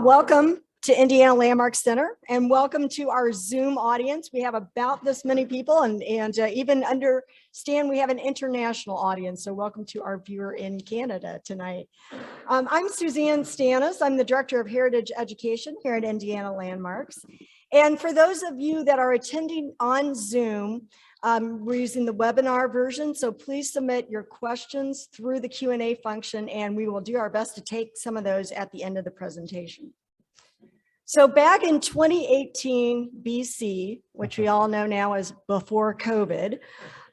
Welcome to Indiana Landmark Center, and welcome to our Zoom audience. We have about this many people, and even understand we have an international audience, so welcome to our viewer in Canada tonight. I'm Suzanne Stanis. I'm the Director of Heritage Education here at Indiana Landmarks. And for those of you that are attending on Zoom, we're using the webinar version, so please submit your questions through the Q&A function, and we will do our best to take some of those at the end of the presentation. So back in 2018 BC, which we all know now as before COVID,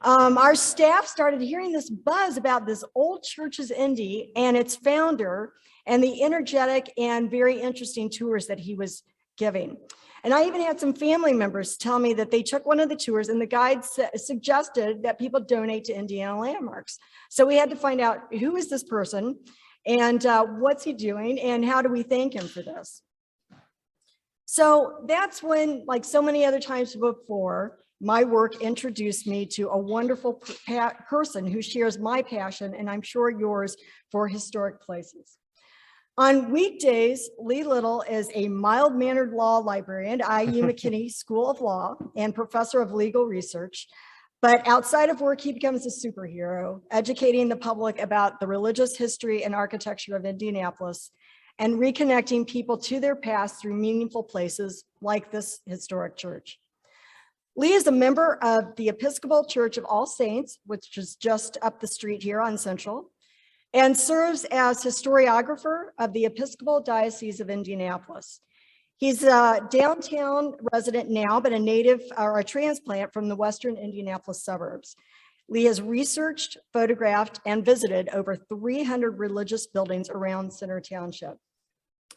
our staff started hearing this buzz about this Old Churches Indy and its founder and the energetic and very interesting tours that he was giving. And I even had some family members tell me that they took one of the tours and the guide suggested that people donate to Indiana Landmarks. So we had to find out who is this person and what's he doing and how do we thank him for this. So that's when, like so many other times before, my work introduced me to a wonderful person who shares my passion, and I'm sure yours, for historic places. On weekdays, Lee Little is a mild-mannered law librarian at IU McKinney School of Law and professor of legal research. But outside of work, he becomes a superhero, educating the public about the religious history and architecture of Indianapolis and reconnecting people to their past through meaningful places like this historic church. Lee is a member of the Episcopal Church of All Saints, which is just up the street here on Central, and serves as historiographer of the Episcopal Diocese of Indianapolis. He's a downtown resident now, but a native or a transplant from the Western Indianapolis suburbs. Lee has researched, photographed, and visited over 300 religious buildings around Center Township.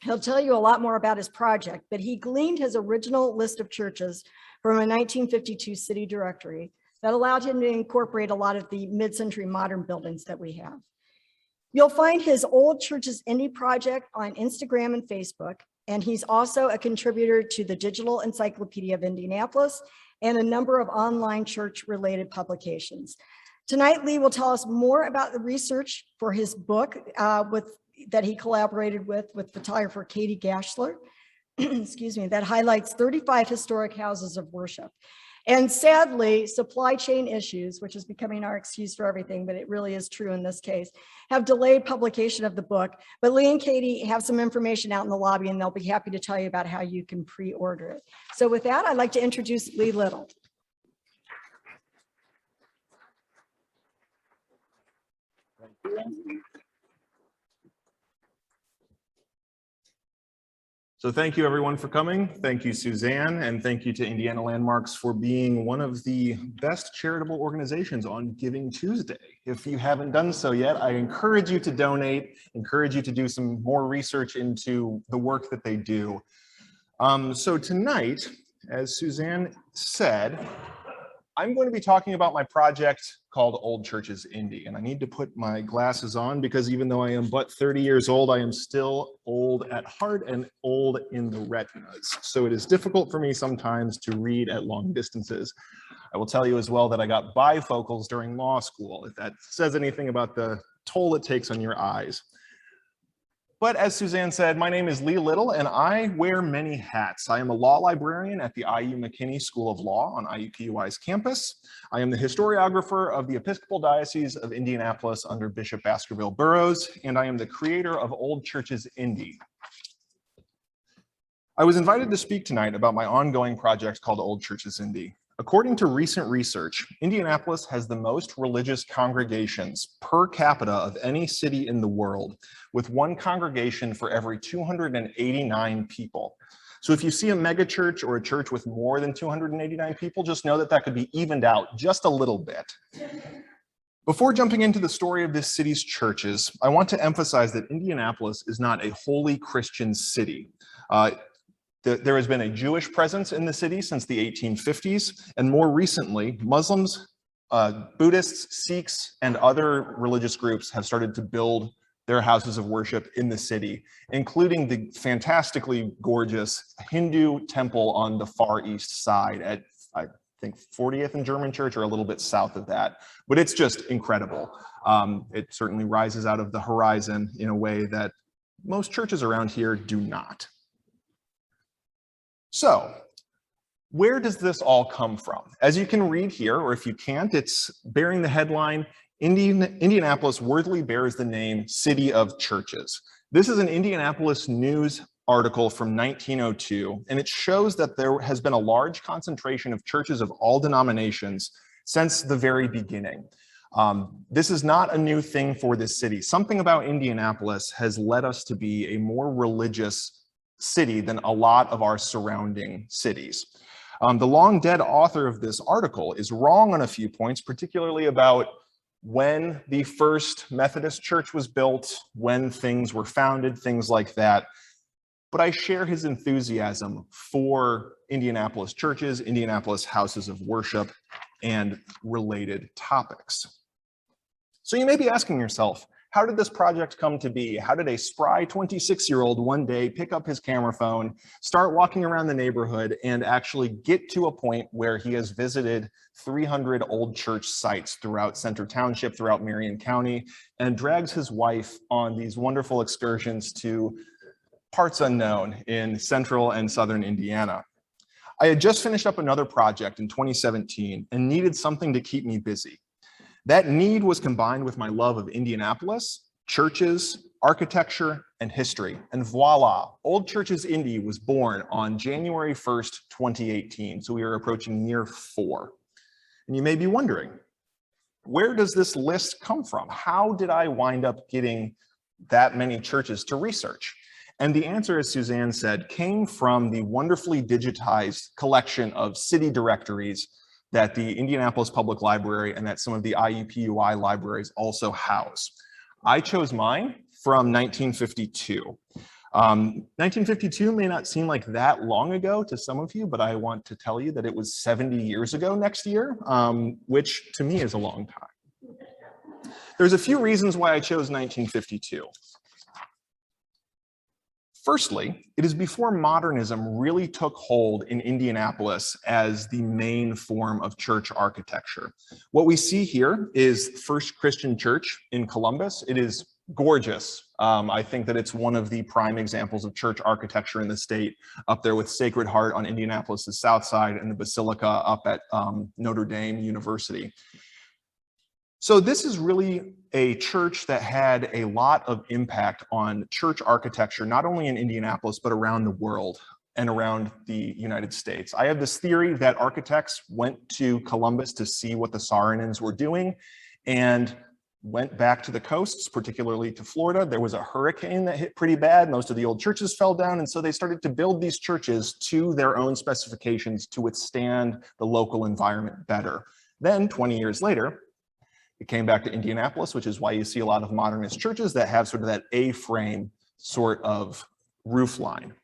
He'll tell you a lot more about his project, but he gleaned his original list of churches from a 1952 city directory that allowed him to incorporate a lot of the mid-century modern buildings that we have. You'll find his Old Churches Indy project on Instagram and Facebook, and he's also a contributor to the Digital Encyclopedia of Indianapolis and a number of online church-related publications. Tonight, Lee will tell us more about the research for his book that he collaborated with photographer Kati Gashler, excuse me, that highlights 35 historic houses of worship. And sadly, supply chain issues, which is becoming our excuse for everything, but it really is true in this case, have delayed publication of the book. But Lee and Kati have some information out in the lobby, and they'll be happy to tell you about how you can pre-order it. So with that, I'd like to introduce Lee Little. So thank you everyone for coming. Thank you, Suzanne, and thank you to Indiana Landmarks for being one of the best charitable organizations on Giving Tuesday. If you haven't done so yet, I encourage you to donate, encourage you to do some more research into the work that they do. So tonight, as Suzanne said, I'm going to be talking about my project called Old Churches Indy, and I need to put my glasses on because even though I am but 30 years old, I am still old at heart and old in the retinas. So it is difficult for me sometimes to read at long distances. I will tell you as well that I got bifocals during law school, if that says anything about the toll it takes on your eyes. But as Suzanne said, my name is Lee Little, and I wear many hats. I am a law librarian at the IU McKinney School of Law on IUPUI's campus. I am the historiographer of the Episcopal Diocese of Indianapolis under Bishop Baskerville Burroughs, and I am the creator of Old Churches Indy. I was invited to speak tonight about my ongoing project called Old Churches Indy. According to recent research, Indianapolis has the most religious congregations per capita of any city in the world, with one congregation for every 289 people. So if you see a megachurch or a church with more than 289 people, just know that that could be evened out just a little bit. Before jumping into the story of this city's churches, I want to emphasize that Indianapolis is not a wholly Christian city. There has been a Jewish presence in the city since the 1850s, and more recently, Muslims, Buddhists, Sikhs, and other religious groups have started to build their houses of worship in the city, including the fantastically gorgeous Hindu temple on the far east side at, I think, 40th and German Church, or a little bit south of that. But it's just incredible. It certainly rises out of the horizon in a way that most churches around here do not. So where does this all come from? As you can read here, or if you can't, it's bearing the headline, Indianapolis worthily bears the name City of Churches. This is an Indianapolis News article from 1902, and it shows that there has been a large concentration of churches of all denominations since the very beginning. This is not a new thing for this city. Something about Indianapolis has led us to be a more religious city than a lot of our surrounding cities. The long dead author of this article is wrong on a few points, particularly about when the first Methodist church was built, when things were founded, things like that. But I share his enthusiasm for Indianapolis churches, Indianapolis houses of worship, and related topics. So you may be asking yourself, how did this project come to be? How did a spry 26-year-old one day pick up his camera phone, start walking around the neighborhood, and actually get to a point where he has visited 300 old church sites throughout Center Township, throughout Marion County, and drags his wife on these wonderful excursions to parts unknown in central and southern Indiana? I had just finished up another project in 2017 and needed something to keep me busy. That need was combined with my love of Indianapolis, churches, architecture, and history. And voila, Old Churches Indy was born on January 1st, 2018. So we are approaching year 4. And you may be wondering, where does this list come from? How did I wind up getting that many churches to research? And the answer, as Suzanne said, came from the wonderfully digitized collection of city directories that the Indianapolis Public Library and that some of the IUPUI libraries also house. I chose mine from 1952. 1952 may not seem like that long ago to some of you, but I want to tell you that it was 70 years ago next year, which to me is a long time. There's a few reasons why I chose 1952. Firstly, it is before modernism really took hold in Indianapolis as the main form of church architecture. What we see here is First Christian Church in Columbus. It is gorgeous. I think that it's one of the prime examples of church architecture in the state, up there with Sacred Heart on Indianapolis's south side and the Basilica up at Notre Dame University. So this is really a church that had a lot of impact on church architecture, not only in Indianapolis, but around the world and around the United States. I have this theory that architects went to Columbus to see what the Saarinen were doing and went back to the coasts, particularly to Florida. There was a hurricane that hit pretty bad. Most of the old churches fell down. And so they started to build these churches to their own specifications to withstand the local environment better. Then 20 years later, it came back to Indianapolis, which is why you see a lot of modernist churches that have sort of that A-frame sort of roof line.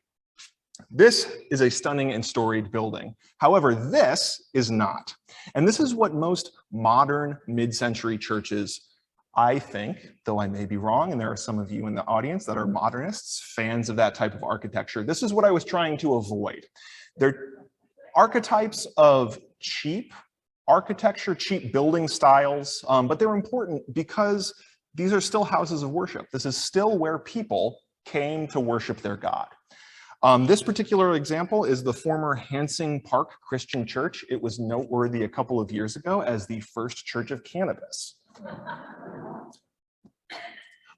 This is a stunning and storied building. However, this is not. And this is what most modern mid-century churches, I think, though I may be wrong, and there are some of you in the audience that are modernists, fans of that type of architecture, this is what I was trying to avoid. They're archetypes of cheap architecture, cheap building styles, but they're important because these are still houses of worship. This is still where people came to worship their God. This particular example is the former Hansing Park Christian Church. It was noteworthy a couple of years ago as the first church of cannabis.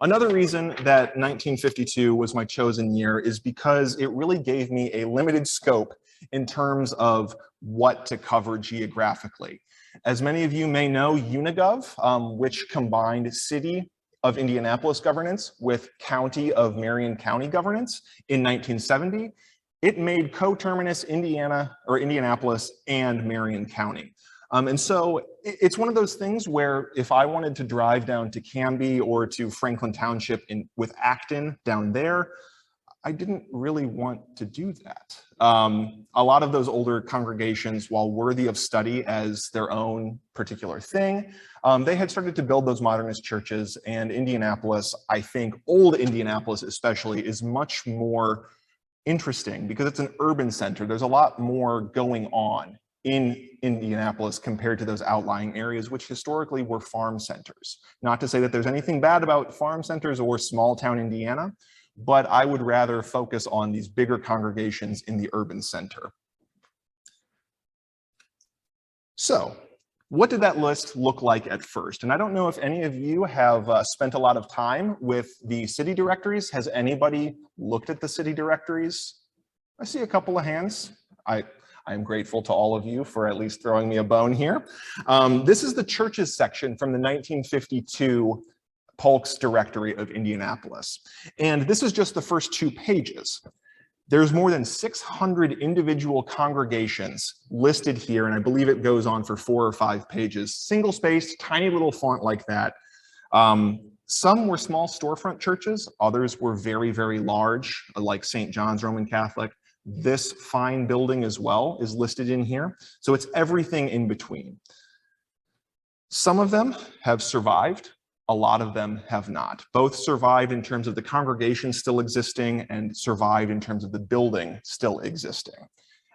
Another reason that 1952 was my chosen year is because it really gave me a limited scope in terms of what to cover geographically. As many of you may know, Unigov, which combined City of Indianapolis governance with County of Marion County governance in 1970, it made coterminous Indianapolis and Marion County. And so it's one of those things where if I wanted to drive down to Canby or to Franklin Township with Acton down there, I didn't really want to do that. A lot of those older congregations, while worthy of study as their own particular thing, they had started to build those modernist churches, and Indianapolis, I think old Indianapolis especially, is much more interesting because it's an urban center. There's a lot more going on in Indianapolis compared to those outlying areas, which historically were farm centers. Not to say that there's anything bad about farm centers or small town Indiana, but I would rather focus on these bigger congregations in the urban center. So, what did that list look like at first? And I don't know if any of you have spent a lot of time with the city directories. Has anybody looked at the city directories? I see a couple of hands. I am grateful to all of you for at least throwing me a bone here. This is the churches section from the 1952 Polk's Directory of Indianapolis. And this is just the first 2 pages. There's more than 600 individual congregations listed here, and I believe it goes on for 4 or 5 pages. Single-spaced, tiny little font like that. Some were small storefront churches, others were very, very large, like St. John's Roman Catholic. This fine building as well is listed in here. So it's everything in between. Some of them have survived. A lot of them have not. Both survived in terms of the congregation still existing and survived in terms of the building still existing.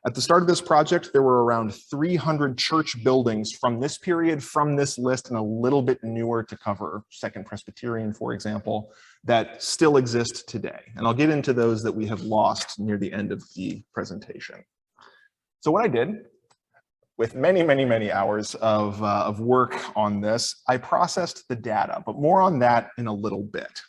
At the start of this project, there were around 300 church buildings from this period, from this list, and a little bit newer to cover Second Presbyterian, for example, that still exist today. And I'll get into those that we have lost near the end of the presentation. So what I did, with many, many, many hours of work on this, I processed the data, but more on that in a little bit.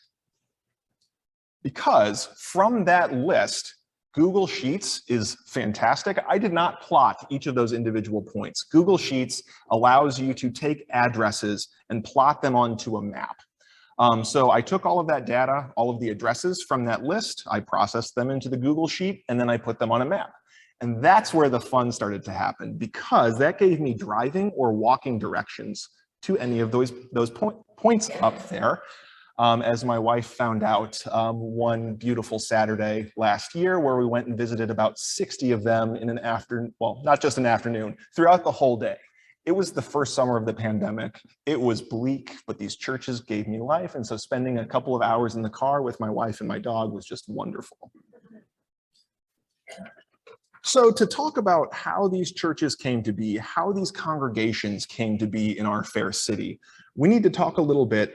Because from that list, Google Sheets is fantastic. I did not plot each of those individual points. Google Sheets allows you to take addresses and plot them onto a map. So I took all of that data, all of the addresses from that list, I processed them into the Google Sheet, and then I put them on a map. And that's where the fun started to happen, because that gave me driving or walking directions to any of those points up there. As my wife found out one beautiful Saturday last year, where we went and visited about 60 of them in an afternoon, well, not just an afternoon, throughout the whole day. It was the first summer of the pandemic. It was bleak, but these churches gave me life. And so spending a couple of hours in the car with my wife and my dog was just wonderful. So to talk about how these churches came to be, how these congregations came to be in our fair city, we need to talk a little bit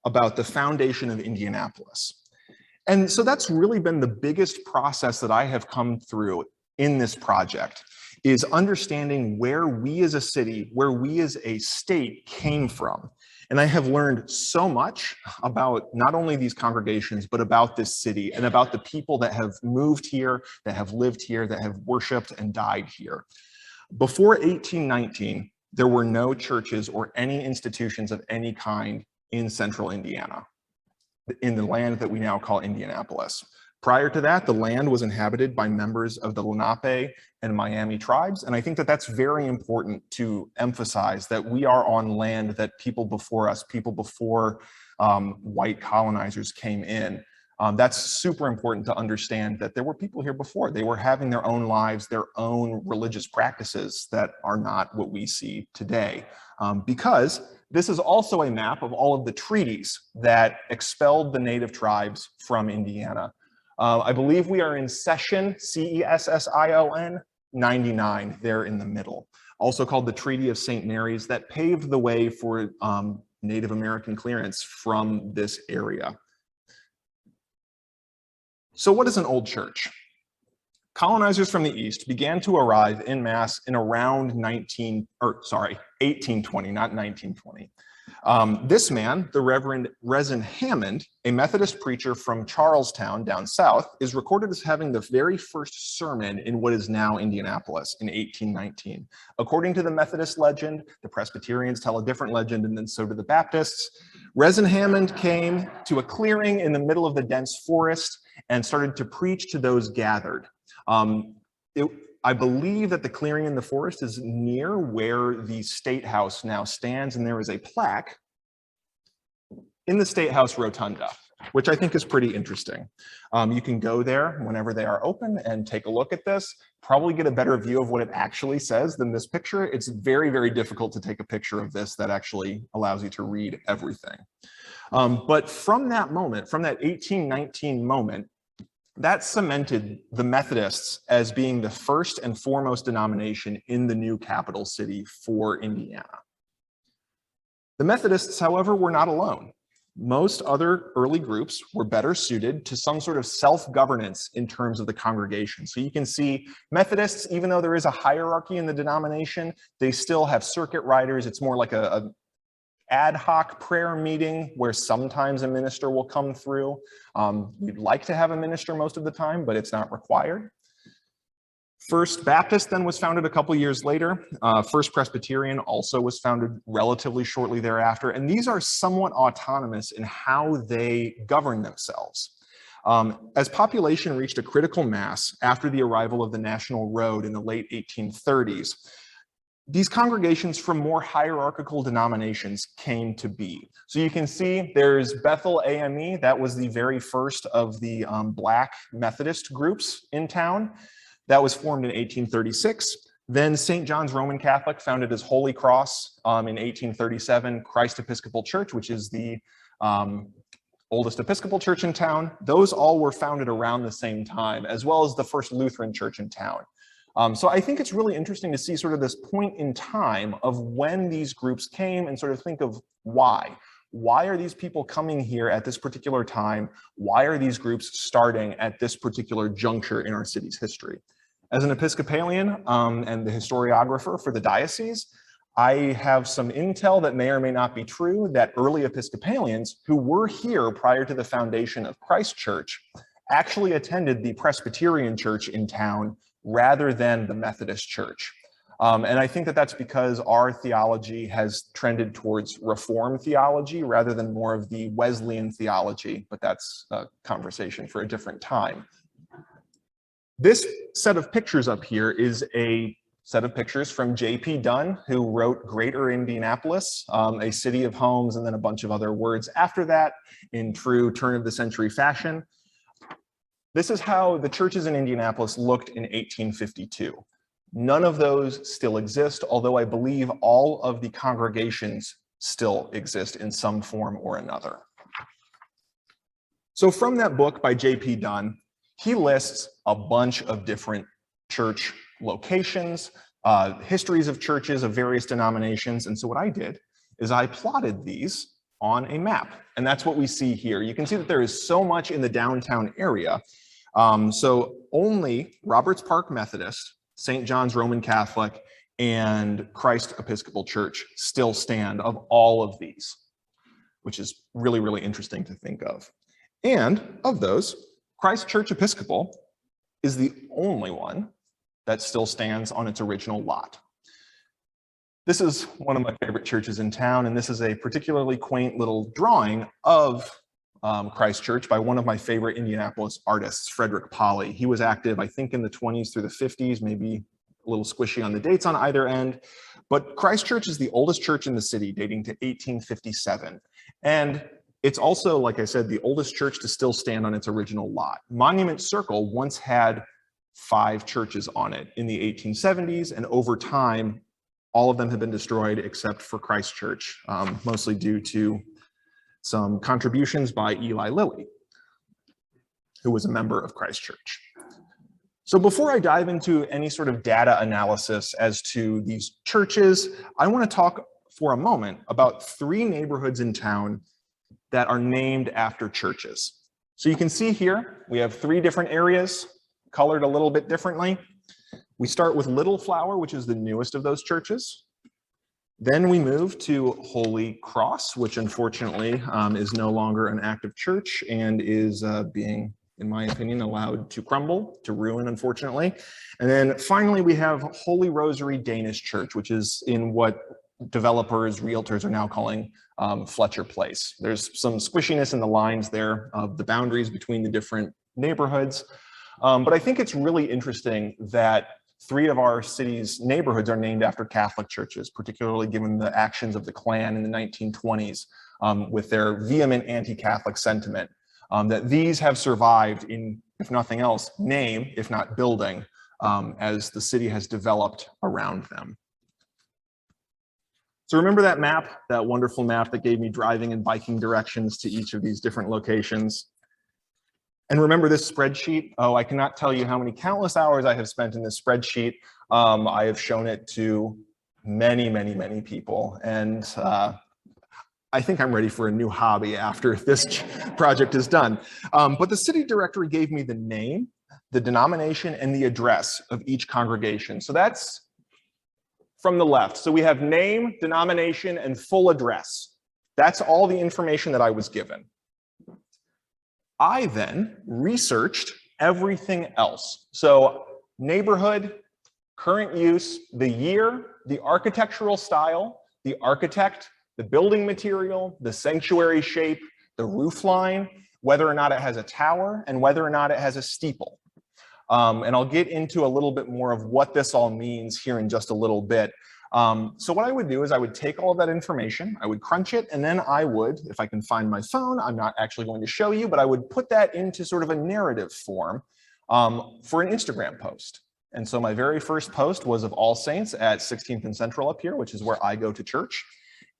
about the foundation of Indianapolis. And so that's really been the biggest process that I have come through in this project, is understanding where we as a city, where we as a state came from. And I have learned so much about not only these congregations, but about this city and about the people that have moved here, that have lived here, that have worshiped and died here. Before 1819, there were no churches or any institutions of any kind in central Indiana, in the land that we now call Indianapolis. Prior to that, the land was inhabited by members of the Lenape and Miami tribes. And I think that that's very important to emphasize, that we are on land that people before us, people before white colonizers came in. That's super important to understand, that there were people here before. They were having their own lives, their own religious practices that are not what we see today. Because this is also a map of all of the treaties that expelled the native tribes from Indiana. I believe we are in session, C-E-S-S-I-O-N, 99, there in the middle. Also called the Treaty of St. Mary's, that paved the way for Native American clearance from this area. So what is an old church? Colonizers from the East began to arrive en masse in around 1820, not 1920. This man, the Reverend Rezin Hammond, a Methodist preacher from Charlestown down south, is recorded as having the very first sermon in what is now Indianapolis in 1819. According to the Methodist legend, the Presbyterians tell a different legend, and then so do the Baptists. Rezin Hammond came to a clearing in the middle of the dense forest and started to preach to those gathered. I believe that the clearing in the forest is near where the State House now stands, and there is a plaque in the State House rotunda, which I think is pretty interesting. You can go there whenever they are open and take a look at this, probably get a better view of what it actually says than this picture. It's very, very difficult to take a picture of this that actually allows you to read everything. But from that moment, from that 1819 moment, that cemented the Methodists as being the first and foremost denomination in the new capital city for Indiana. The Methodists, however, were not alone. Most other early groups were better suited to some sort of self-governance in terms of the congregation. So you can see Methodists, even though there is a hierarchy in the denomination, they still have circuit riders. It's more like a ad hoc prayer meeting where sometimes a minister will come through. You'd like to have a minister most of the time, but it's not required. First Baptist then was founded a couple years later. First Presbyterian also was founded relatively shortly thereafter. And these are somewhat autonomous in how they govern themselves. As population reached a critical mass after the arrival of the National Road in the late 1830s, these congregations from more hierarchical denominations came to be. So you can see there's Bethel AME. That was the very first of the Black Methodist groups in town. That was formed in 1836. Then St. John's Roman Catholic, founded as Holy Cross in 1837. Christ Episcopal Church, which is the oldest Episcopal church in town. Those all were founded around the same time, as well as the first Lutheran church in town. So I think it's really interesting to see sort of this point in time of when these groups came and sort of think of why. Why are these people coming here at this particular time? Why are these groups starting at this particular juncture in our city's history? As an Episcopalian and the historiographer for the diocese, I have some intel that may or may not be true that early Episcopalians who were here prior to the foundation of Christ Church actually attended the Presbyterian church in town rather than the Methodist church. And I think that that's because our theology has trended towards Reformed theology rather than more of the Wesleyan theology, but that's a conversation for a different time. This set of pictures up here is a set of pictures from J.P. Dunn, who wrote Greater Indianapolis, a city of homes, and then a bunch of other words after that in true turn of the century fashion. This is how the churches in Indianapolis looked in 1852. None of those still exist, although I believe all of the congregations still exist in some form or another. So from that book by J.P. Dunn, he lists a bunch of different church locations, histories of churches of various denominations. And so what I did is I plotted these on a map. And that's what we see here. You can see that there is so much in the downtown area. So only Roberts Park Methodist, St. John's Roman Catholic, and Christ Episcopal Church still stand of all of these, which is really, really interesting to think of. And of those, Christ Church Episcopal is the only one that still stands on its original lot. This is one of my favorite churches in town, and this is a particularly quaint little drawing of Christ Church by one of my favorite Indianapolis artists, Frederick Polly. He was active, I think, in the 20s through the 50s, maybe a little squishy on the dates on either end. But Christ Church is the oldest church in the city, dating to 1857. And it's also, like I said, the oldest church to still stand on its original lot. Monument Circle once had 5 churches on it in the 1870s, and over time, all of them have been destroyed except for Christ Church, mostly due to some contributions by Eli Lilly, who was a member of Christ Church. So before I dive into any sort of data analysis as to these churches, I want to talk for a moment about 3 neighborhoods in town that are named after churches. So you can see here, we have 3 different areas colored a little bit differently. We start with Little Flower, which is the newest of those churches. Then we move to Holy Cross, which unfortunately is no longer an active church and is being, in my opinion, allowed to crumble, to ruin, unfortunately. And then finally, we have Holy Rosary Danish Church, which is in what developers, realtors are now calling Fletcher Place. There's some squishiness in the lines there of the boundaries between the different neighborhoods. But I think it's really interesting that 3 of our city's neighborhoods are named after Catholic churches, particularly given the actions of the Klan in the 1920s with their vehement anti-Catholic sentiment, that these have survived in, if nothing else, name, if not building, as the city has developed around them. So remember that map, that wonderful map that gave me driving and biking directions to each of these different locations? And remember this spreadsheet? Oh, I cannot tell you how many countless hours I have spent in this spreadsheet. I have shown it to many, many, many people. And I think I'm ready for a new hobby after this project is done. But the city directory gave me the name, the denomination, and the address of each congregation. So that's from the left. So we have name, denomination, and full address. That's all the information that I was given. I then researched everything else. So neighborhood, current use, the year, the architectural style, the architect, the building material, the sanctuary shape, the roof line, whether or not it has a tower, and whether or not it has a steeple. And I'll get into a little bit more of what this all means here in just a little bit. So what I would do is I would take all of that information, I would crunch it, and then I would, if I can find my phone, I'm not actually going to show you, but I would put that into sort of a narrative form for an Instagram post. And so my very first post was of All Saints at 16th and Central up here, which is where I go to church.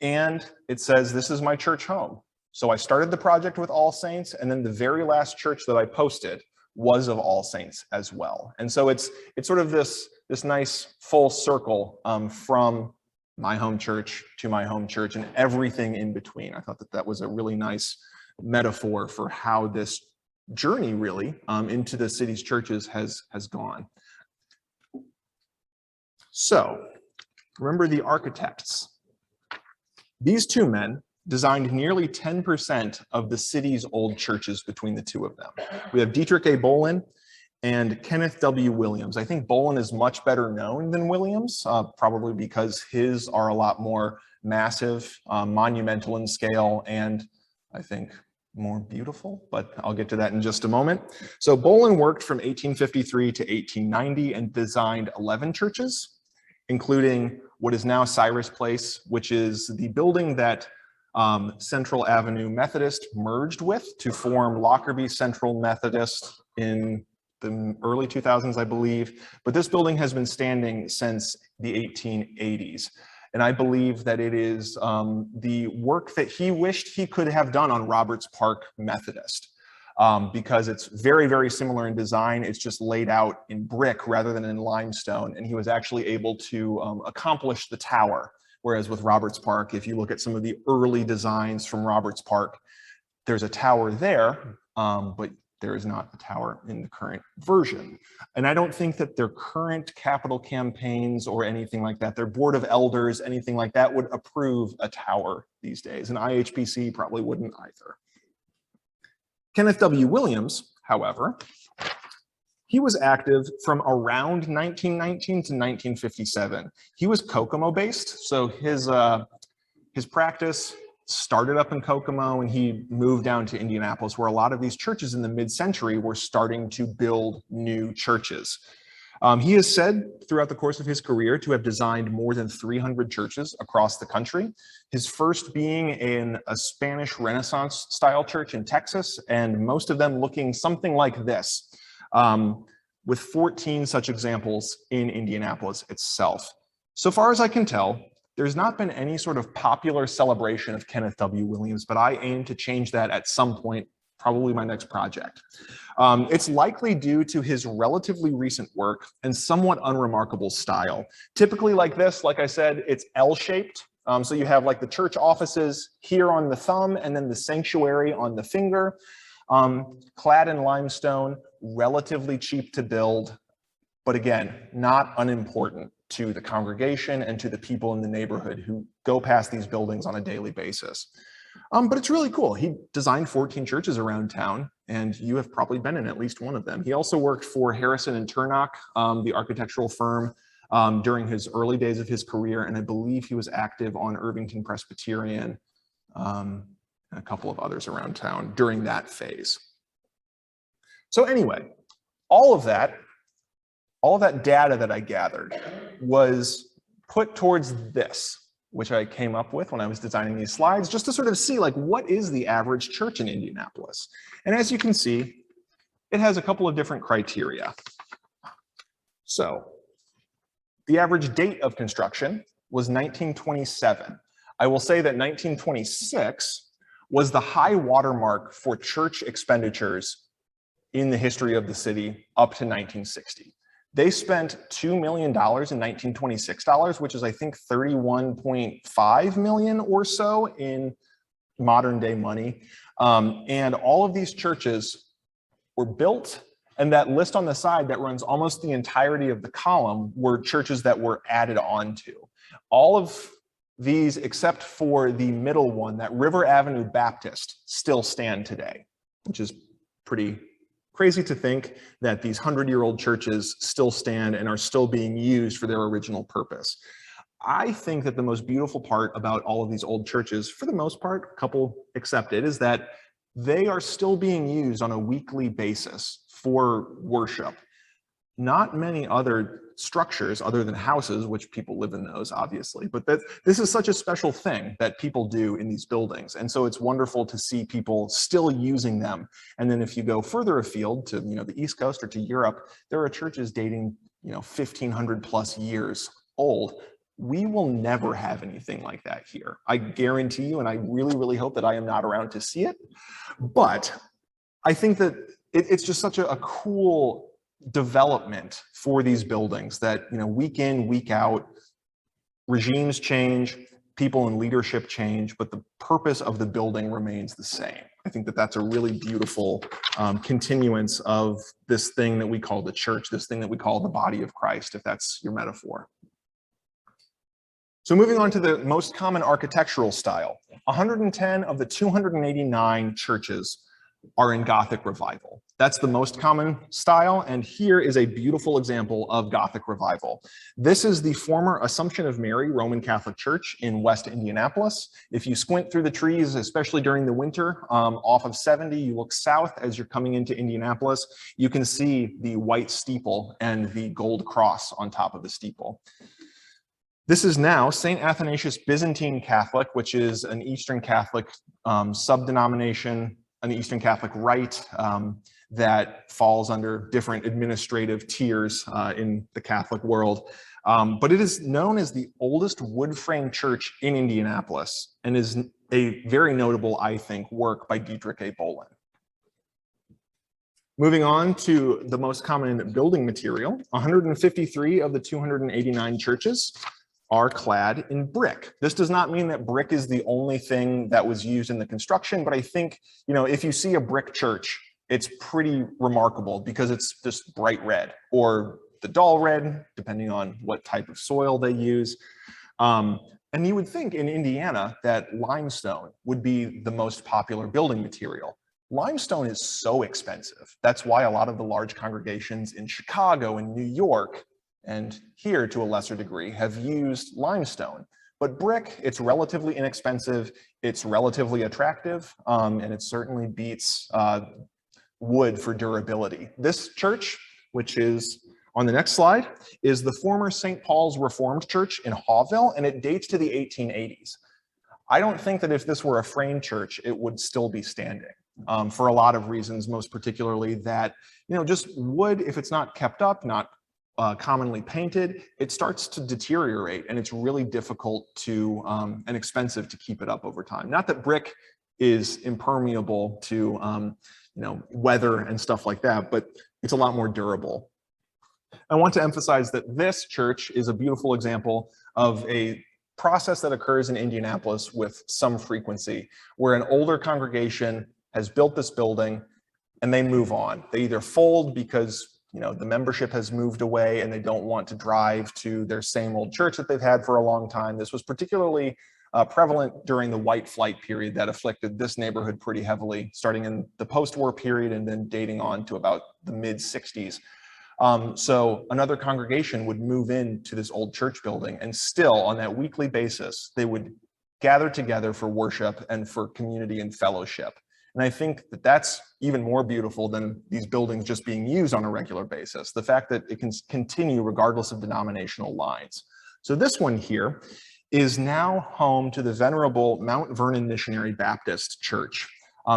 And it says, this is my church home. So I started the project with All Saints, and then the very last church that I posted was of All Saints as well. And so it's sort of this nice full circle from my home church to my home church and everything in between. I thought that that was a really nice metaphor for how this journey really into the city's churches has gone. So remember the architects. These two men designed nearly 10% of the city's old churches between the two of them. We have Dietrich A. Bohlen and Kenneth W. Williams. I think Bohlen is much better known than Williams, probably because his are a lot more massive, monumental in scale, and I think more beautiful, but I'll get to that in just a moment. So Bohlen worked from 1853 to 1890 and designed 11 churches, including what is now Cyrus Place, which is the building that Central Avenue Methodist merged with to form Lockerbie Central Methodist in the early 2000s, I believe. But this building has been standing since the 1880s. And I believe that it is the work that he wished he could have done on Roberts Park Methodist, because it's very, very similar in design. It's just laid out in brick rather than in limestone. And he was actually able to accomplish the tower. Whereas with Roberts Park, if you look at some of the early designs from Roberts Park, there's a tower there, but there is not a tower in the current version. And I don't think that their current capital campaigns or anything like that, their board of elders, anything like that would approve a tower these days. And IHPC probably wouldn't either. Kenneth W. Williams, however, he was active from around 1919 to 1957. He was Kokomo based, so his practice started up in Kokomo and he moved down to Indianapolis, where a lot of these churches in the mid-century were starting to build new churches. He is said throughout the course of his career to have designed more than 300 churches across the country. His first being in a Spanish Renaissance style church in Texas, and most of them looking something like this. With 14 such examples in Indianapolis itself. So far as I can tell, there's not been any sort of popular celebration of Kenneth W. Williams, but I aim to change that at some point, probably my next project. It's likely due to his relatively recent work and somewhat unremarkable style. Typically like this, like I said, it's L-shaped. So you have like the church offices here on the thumb and then the sanctuary on the finger. Clad in limestone, relatively cheap to build, but again, not unimportant to the congregation and to the people in the neighborhood who go past these buildings on a daily basis. But it's really cool. He designed 14 churches around town, and you have probably been in at least one of them. He also worked for Harrison and Turnock, the architectural firm, during his early days of his career, and I believe he was active on Irvington Presbyterian, and a couple of others around town during that phase. So anyway, all of that data that I gathered was put towards this, which I came up with when I was designing these slides, just to sort of see like, what is the average church in Indianapolis? And as you can see, it has a couple of different criteria. So the average date of construction was 1927. I will say that 1926 was the high watermark for church expenditures in the history of the city up to 1960. They spent $2 million in 1926 dollars, which is I think 31.5 million or so in modern day money. And all of these churches were built, and that list on the side that runs almost the entirety of the column were churches that were added onto. All of these, except for the middle one, that River Avenue Baptist, still stand today, which is pretty crazy to think that these 100-year-old churches still stand and are still being used for their original purpose. I think that the most beautiful part about all of these old churches, for the most part, a couple excepted, is that they are still being used on a weekly basis for worship. Not many other structures other than houses, which people live in those, obviously, but this is such a special thing that people do in these buildings. And so it's wonderful to see people still using them. And then if you go further afield to, the East Coast or to Europe, there are churches dating, 1,500 plus years old. We will never have anything like that here. I guarantee you, and I really, really hope that I am not around to see it. But I think that it's just such a cool development for these buildings that, week in, week out, regimes change, people in leadership change, but the purpose of the building remains the same. I think that that's a really beautiful continuance of this thing that we call the church, this thing that we call the body of Christ, if that's your metaphor. So moving on to the most common architectural style, 110 of the 289 churches are in Gothic revival. That's the most common style, and here is a beautiful example of Gothic revival. This is the former Assumption of Mary Roman Catholic Church in West Indianapolis. If you squint through the trees, especially during the winter, off of 70, you look south as you're coming into Indianapolis, you can see the white steeple and the gold cross on top of the steeple. This is now St. Athanasius Byzantine Catholic, which is an Eastern Catholic subdenomination, an Eastern Catholic rite that falls under different administrative tiers in the Catholic world. But it is known as the oldest wood frame church in Indianapolis and is a very notable, I think, work by Dietrich A. Bolin. Moving on to the most common building material, 153 of the 289 churches are clad in brick. This does not mean that brick is the only thing that was used in the construction, but I think, if you see a brick church, it's pretty remarkable because it's just bright red or the dull red, depending on what type of soil they use. And you would think in Indiana that limestone would be the most popular building material. Limestone is so expensive. That's why a lot of the large congregations in Chicago and New York and here to a lesser degree have used limestone. But brick, it's relatively inexpensive, it's relatively attractive, and it certainly beats wood for durability. This church, which is on the next slide, is the former St. Paul's Reformed Church in Hawville, and it dates to the 1880s. I don't think that if this were a frame church, it would still be standing. For a lot of reasons, most particularly that, just wood, if it's not kept up, not commonly painted, it starts to deteriorate and it's really difficult to and expensive to keep it up over time. Not that brick is impermeable to weather and stuff like that, but it's a lot more durable. I want to emphasize that this church is a beautiful example of a process that occurs in Indianapolis with some frequency, where an older congregation has built this building and they move on. They either fold because the membership has moved away and they don't want to drive to their same old church that they've had for a long time. This was particularly prevalent during the white flight period that afflicted this neighborhood pretty heavily, starting in the post-war period and then dating on to about the mid-60s. So another congregation would move into this old church building, and still on that weekly basis, they would gather together for worship and for community and fellowship. And I think that that's even more beautiful than these buildings just being used on a regular basis, the fact that it can continue regardless of denominational lines. So this one here is now home to the venerable Mount Vernon Missionary Baptist Church.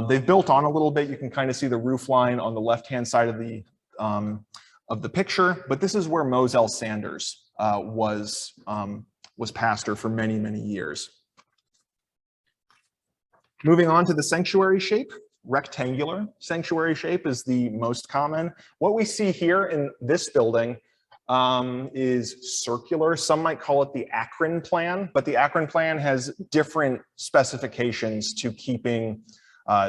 They've built on a little bit. You can kind of see the roof line on the left-hand side of the picture, but this is where Moselle Sanders was pastor for many, many years. Moving on to the sanctuary shape, rectangular sanctuary shape is the most common. What we see here in this building is circular. Some might call it the Akron plan, but the Akron plan has different specifications to keeping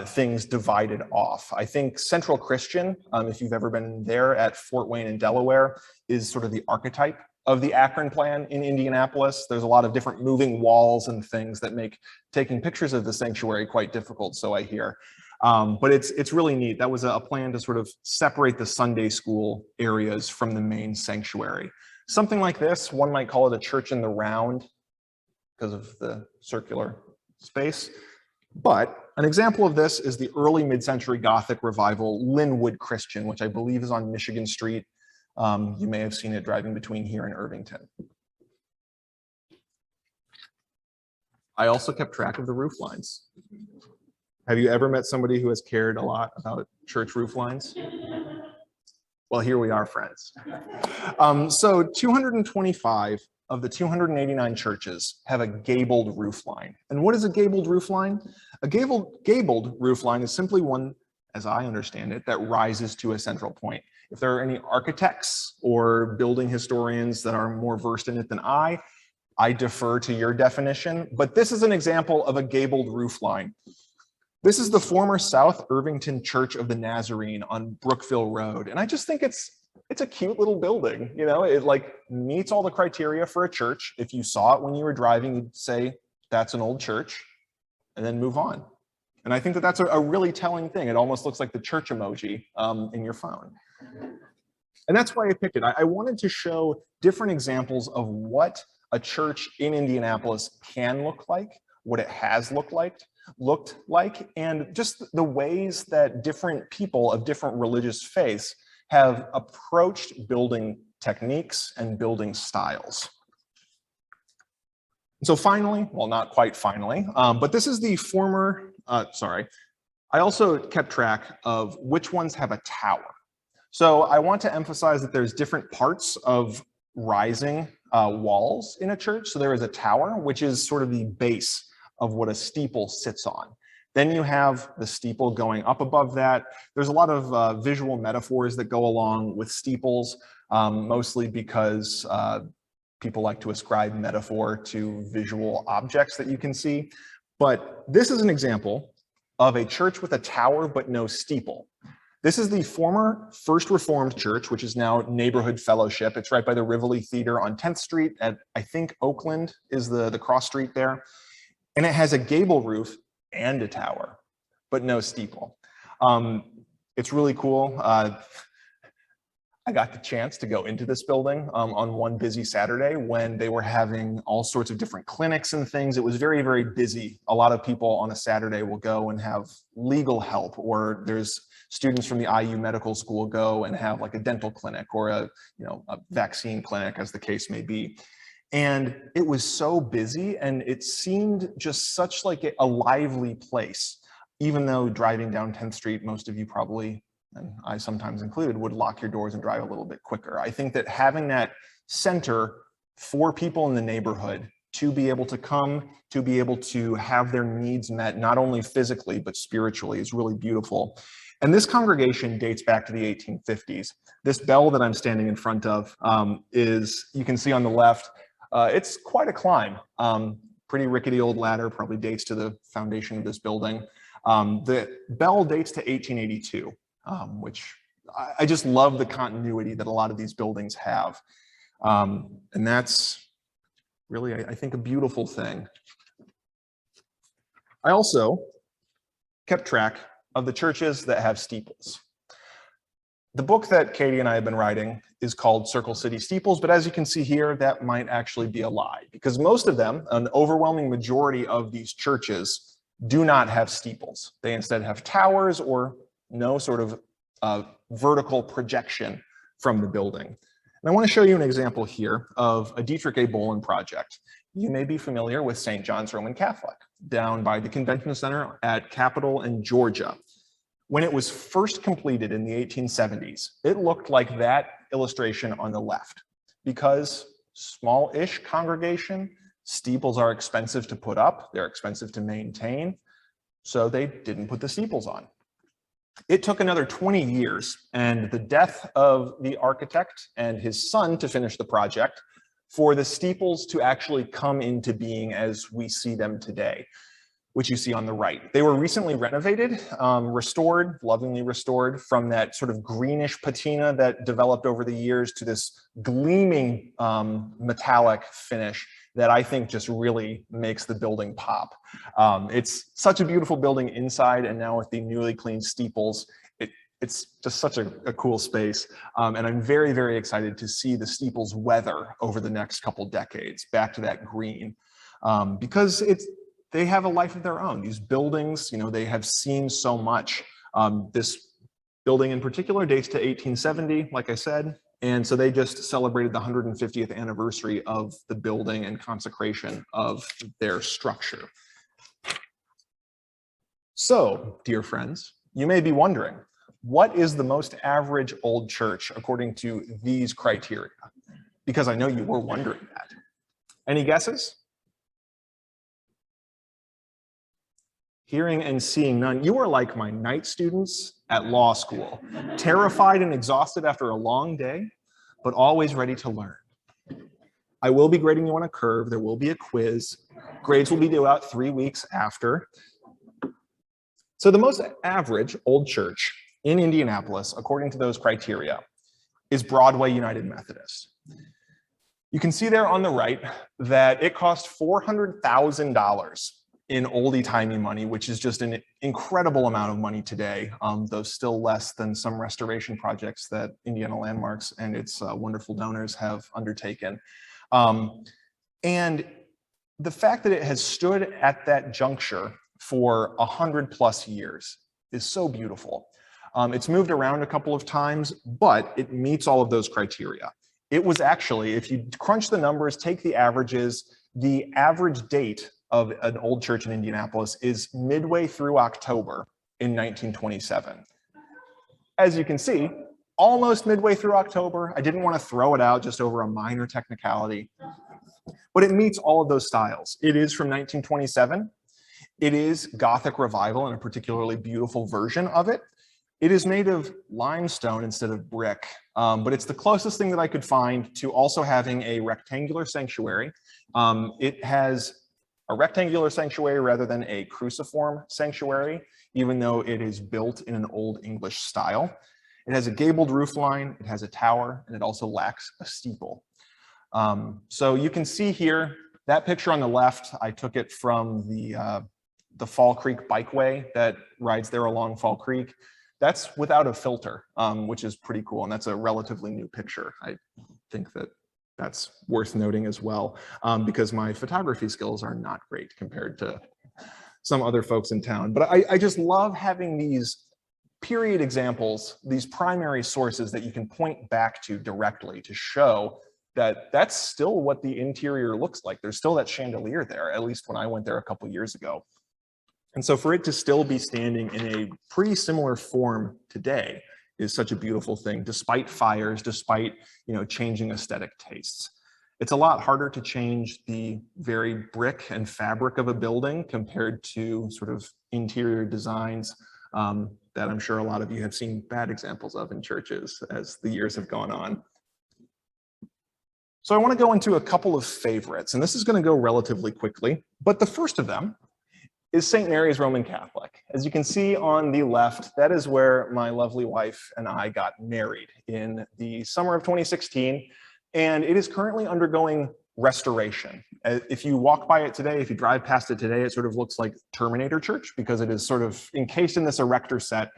things divided off. I think Central Christian, if you've ever been there at Fort Wayne in Delaware, is sort of the archetype of the Akron plan in Indianapolis. There's a lot of different moving walls and things that make taking pictures of the sanctuary quite difficult, so I hear. But it's really neat. That was a plan to sort of separate the Sunday school areas from the main sanctuary. Something like this, one might call it a church in the round because of the circular space. But an example of this is the early mid-century Gothic revival, Linwood Christian, which I believe is on Michigan Street. You may have seen it driving between here and Irvington. I also kept track of the roof lines. Have you ever met somebody who has cared a lot about church roof lines? Well, here we are, friends. So 225 of the 289 churches have a gabled roof line. And what is a gabled roof line? A gabled roof line is simply one, as I understand it, that rises to a central point. If there are any architects or building historians that are more versed in it than I defer to your definition, but this is an example of a gabled roof line. This is the former South Irvington Church of the Nazarene on Brookville Road. And I just think it's a cute little building. You know, it like meets all the criteria for a church. If you saw it when you were driving, you'd say, that's an old church, and then move on. And I think that that's a really telling thing. It almost looks like the church emoji in your phone. And that's why I picked it. I wanted to show different examples of what a church in Indianapolis can look like, what it has looked like, and just the ways that different people of different religious faiths have approached building techniques and building styles. So finally, well, not quite finally, but this is the former, I also kept track of which ones have a tower. So I want to emphasize that there's different parts of rising walls in a church. So there is a tower, which is sort of the base of what a steeple sits on. Then you have the steeple going up above that. There's a lot of visual metaphors that go along with steeples, mostly because people like to ascribe metaphor to visual objects that you can see. But this is an example of a church with a tower but no steeple. This is the former First Reformed Church, which is now Neighborhood Fellowship. It's right by the Rivoli Theater on 10th Street at, I think, Oakland is the cross street there. And it has a gable roof and a tower, but no steeple. It's really cool. I got the chance to go into this building on one busy Saturday when they were having all sorts of different clinics and things. It was very, very busy. A lot of people on a Saturday will go and have legal help, or there's students from the IU Medical School go and have like a dental clinic or a vaccine clinic, as the case may be. And it was so busy, and it seemed just such like a lively place, even though driving down 10th Street, most of you probably, and I sometimes included, would lock your doors and drive a little bit quicker. I think that having that center for people in the neighborhood to be able to come, to be able to have their needs met, not only physically, but spiritually, is really beautiful. And this congregation dates back to the 1850s. This bell that I'm standing in front of is, you can see on the left, it's quite a climb. Pretty rickety old ladder, probably dates to the foundation of this building. The bell dates to 1882, which I just love the continuity that a lot of these buildings have. And that's really, I think, a beautiful thing. I also kept track of the churches that have steeples. The book that Katie and I have been writing is called Circle City Steeples, but as you can see here, that might actually be a lie, because most of them, an overwhelming majority of these churches, do not have steeples. They instead have towers or no sort of vertical projection from the building. And I want to show you an example here of a Dietrich A. Bolin project. You may be familiar with St. John's Roman Catholic down by the Convention Center at Capitol in Georgia. When it was first completed in the 1870s, it looked like that illustration on the left. Because small-ish congregation, steeples are expensive to put up, they're expensive to maintain, so they didn't put the steeples on. It took another 20 years and the death of the architect and his son to finish the project for the steeples to actually come into being as we see them today, which you see on the right. They were recently renovated, restored, lovingly restored from that sort of greenish patina that developed over the years to this gleaming metallic finish that I think just really makes the building pop. It's such a beautiful building inside, and now with the newly cleaned steeples, it's just such a cool space. And I'm very, very excited to see the steeples weather over the next couple decades back to that green, because they have a life of their own. These buildings, they have seen so much. This building in particular dates to 1870, like I said, and so they just celebrated the 150th anniversary of the building and consecration of their structure. So, dear friends, you may be wondering, what is the most average old church according to these criteria? Because I know you were wondering that. Any guesses? Hearing and seeing none. You are like my night students at law school, terrified and exhausted after a long day, but always ready to learn. I will be grading you on a curve. There will be a quiz. Grades will be due out 3 weeks after. So the most average old church in Indianapolis, according to those criteria, is Broadway United Methodist. You can see there on the right that it cost $400,000 in oldie-timey money, which is just an incredible amount of money today, though still less than some restoration projects that Indiana Landmarks and its wonderful donors have undertaken. And the fact that it has stood at that juncture for 100+ years is so beautiful. It's moved around a couple of times, but it meets all of those criteria. It was actually, if you crunch the numbers, take the averages, the average date of an old church in Indianapolis is midway through October in 1927. As you can see, almost midway through October. I didn't want to throw it out just over a minor technicality, but it meets all of those styles. It is from 1927. It is Gothic Revival and a particularly beautiful version of it. It is made of limestone instead of brick, but it's the closest thing that I could find to also having a rectangular sanctuary. It has a rectangular sanctuary rather than a cruciform sanctuary, even though it is built in an Old English style. It has a gabled roof line, it has a tower, and it also lacks a steeple. So you can see here, that picture on the left, I took it from the Fall Creek bikeway that rides there along Fall Creek. That's without a filter, which is pretty cool, and that's a relatively new picture. I think that's worth noting as well, because my photography skills are not great compared to some other folks in town. But I just love having these period examples, these primary sources that you can point back to directly to show that that's still what the interior looks like. There's still that chandelier there, at least when I went there a couple years ago. And so for it to still be standing in a pretty similar form today is such a beautiful thing, despite fires, despite changing aesthetic tastes. It's a lot harder to change the very brick and fabric of a building compared to sort of interior designs that I'm sure a lot of you have seen bad examples of in churches as the years have gone on. So I want to go into a couple of favorites, and this is going to go relatively quickly, but the first of them is St. Mary's Roman Catholic. As you can see on the left, that is where my lovely wife and I got married in the summer of 2016, and it is currently undergoing restoration. If you walk by it today, if you drive past it today, it sort of looks like Terminator Church because it is sort of encased in this erector set.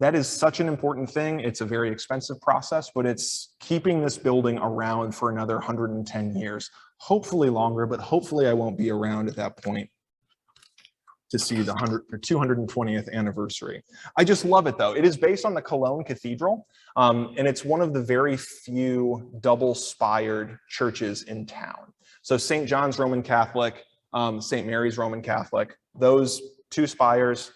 That is such an important thing. It's a very expensive process, but it's keeping this building around for another 110 years, hopefully longer, but hopefully I won't be around at that point to see the 220th anniversary. I just love it though. It is based on the Cologne Cathedral, and it's one of the very few double-spired churches in town. So St. John's Roman Catholic, St. Mary's Roman Catholic, those two spires,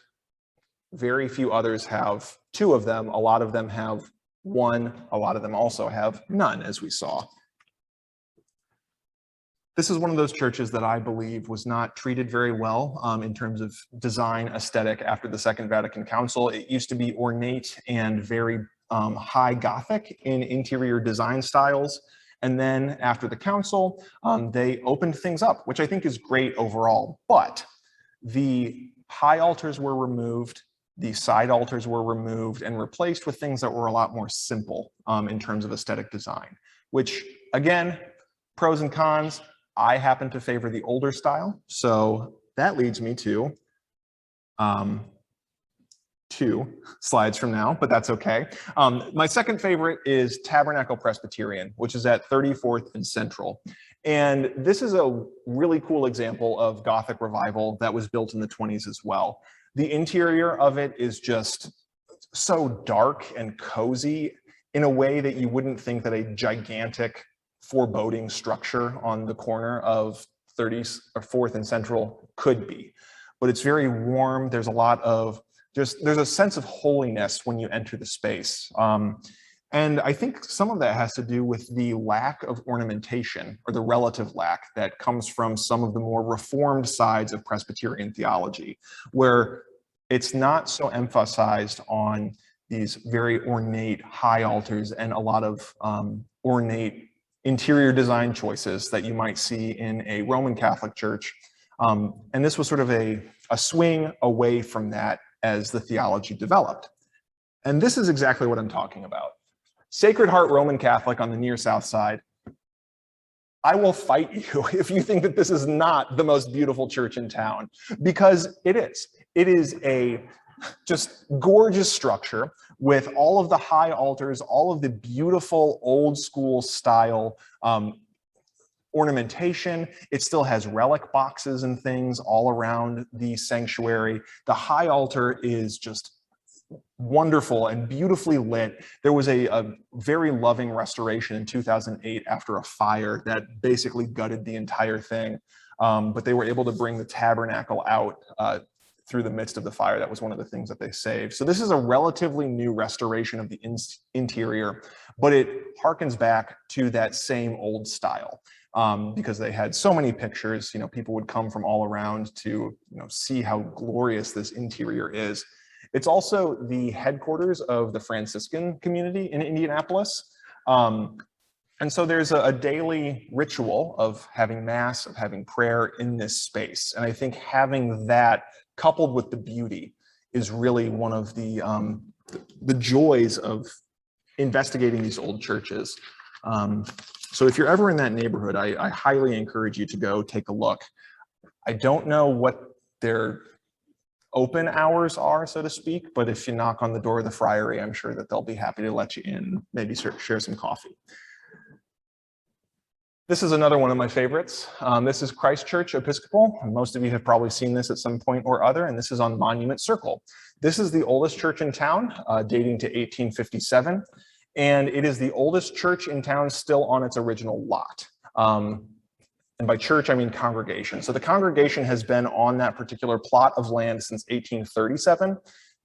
very few others have two of them. A lot of them have one. A lot of them also have none, as we saw. This is one of those churches that I believe was not treated very well in terms of design aesthetic after the Second Vatican Council. It used to be ornate and very high Gothic in interior design styles. And then after the council, they opened things up, which I think is great overall. But the high altars were removed, the side altars were removed and replaced with things that were a lot more simple in terms of aesthetic design, which again, pros and cons. I happen to favor the older style. So that leads me to 2 slides from now, but that's okay. My second favorite is Tabernacle Presbyterian, which is at 34th and Central. And this is a really cool example of Gothic revival that was built in the 20s as well. The interior of it is just so dark and cozy in a way that you wouldn't think that a gigantic foreboding structure on the corner of 30th or 4th and Central could be. But it's very warm. There's a lot of, there's a sense of holiness when you enter the space. And I think some of that has to do with the lack of ornamentation, or the relative lack, that comes from some of the more reformed sides of Presbyterian theology, where it's not so emphasized on these very ornate high altars and a lot of ornate interior design choices that you might see in a Roman Catholic church. And this was sort of a swing away from that as the theology developed. And this is exactly what I'm talking about. Sacred Heart Roman Catholic on the near south side. I will fight you if you think that this is not the most beautiful church in town, because it is. It is a just gorgeous structure with all of the high altars, all of the beautiful old school style ornamentation. It still has relic boxes and things all around the sanctuary. The high altar is just wonderful and beautifully lit. There was a very loving restoration in 2008 after a fire that basically gutted the entire thing. But they were able to bring the tabernacle out through the midst of the fire. That was one of the things that they saved. So this is a relatively new restoration of the interior, but it harkens back to that same old style. Because they had so many pictures, people would come from all around to, see how glorious this interior is. It's also the headquarters of the Franciscan community in Indianapolis. And so there's a daily ritual of having mass, of having prayer in this space. And I think having that coupled with the beauty is really one of the joys of investigating these old churches. So if you're ever in that neighborhood, I highly encourage you to go take a look. I don't know what their open hours are, so to speak, but if you knock on the door of the friary, I'm sure that they'll be happy to let you in, maybe share some coffee. This is another one of my favorites. This is Christ Church Episcopal. Most of you have probably seen this at some point or other, and this is on Monument Circle. This is the oldest church in town, dating to 1857. And it is the oldest church in town still on its original lot. And by church, I mean congregation. So the congregation has been on that particular plot of land since 1837.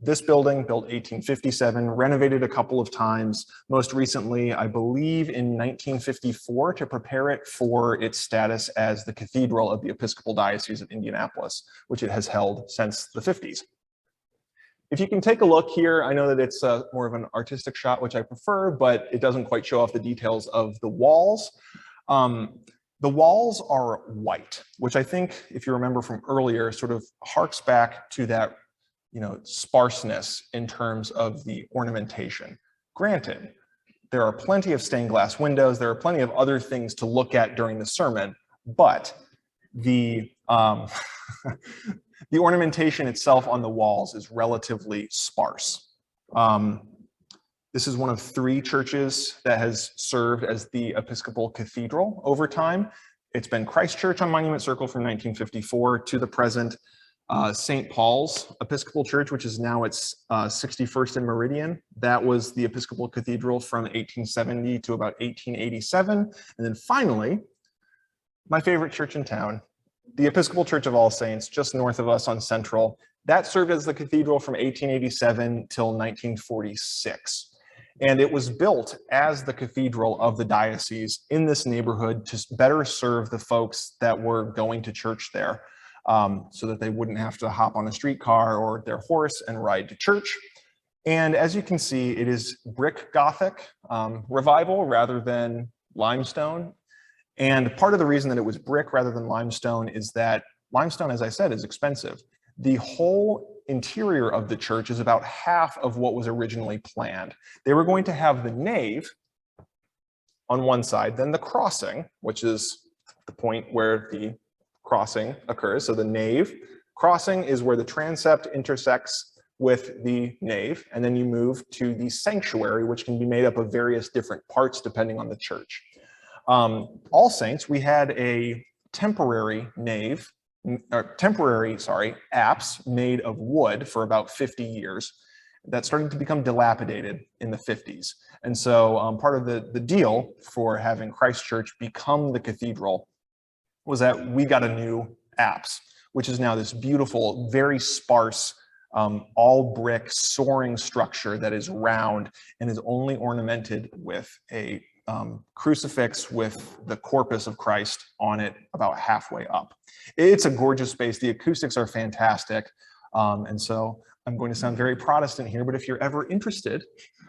This building, built 1857, renovated a couple of times. Most recently, I believe in 1954, to prepare it for its status as the Cathedral of the Episcopal Diocese of Indianapolis, which it has held since the 50s. If you can take a look here, I know that it's more of an artistic shot, which I prefer, but it doesn't quite show off the details of the walls. The walls are white, which I think, if you remember from earlier, sort of harks back to that, sparseness in terms of the ornamentation. Granted, there are plenty of stained glass windows. There are plenty of other things to look at during the sermon, but the the ornamentation itself on the walls is relatively sparse. This is one of 3 churches that has served as the Episcopal Cathedral over time. It's been Christ Church on Monument Circle from 1954 to the present. St. Paul's Episcopal Church, which is now its 61st and Meridian. That was the Episcopal Cathedral from 1870 to about 1887. And then finally, my favorite church in town, the Episcopal Church of All Saints, just north of us on Central. That served as the cathedral from 1887 till 1946. And it was built as the cathedral of the diocese in this neighborhood to better serve the folks that were going to church there, so that they wouldn't have to hop on a streetcar or their horse and ride to church. And as you can see, it is brick Gothic revival rather than limestone. And part of the reason that it was brick rather than limestone is that limestone, as I said, is expensive. The whole interior of the church is about half of what was originally planned. They were going to have the nave on one side, then the crossing, which is the point where the crossing occurs. So the nave crossing is where the transept intersects with the nave, and then you move to the sanctuary, which can be made up of various different parts depending on the church. All Saints, we had a temporary nave, apse made of wood for about 50 years that started to become dilapidated in the 50s. And so part of the deal for having Christ Church become the cathedral was that we got a new apse, which is now this beautiful, very sparse, all brick soaring structure that is round and is only ornamented with a crucifix with the corpus of Christ on it about halfway up. It's a gorgeous space. The acoustics are fantastic. And so I'm going to sound very Protestant here, but if you're ever interested,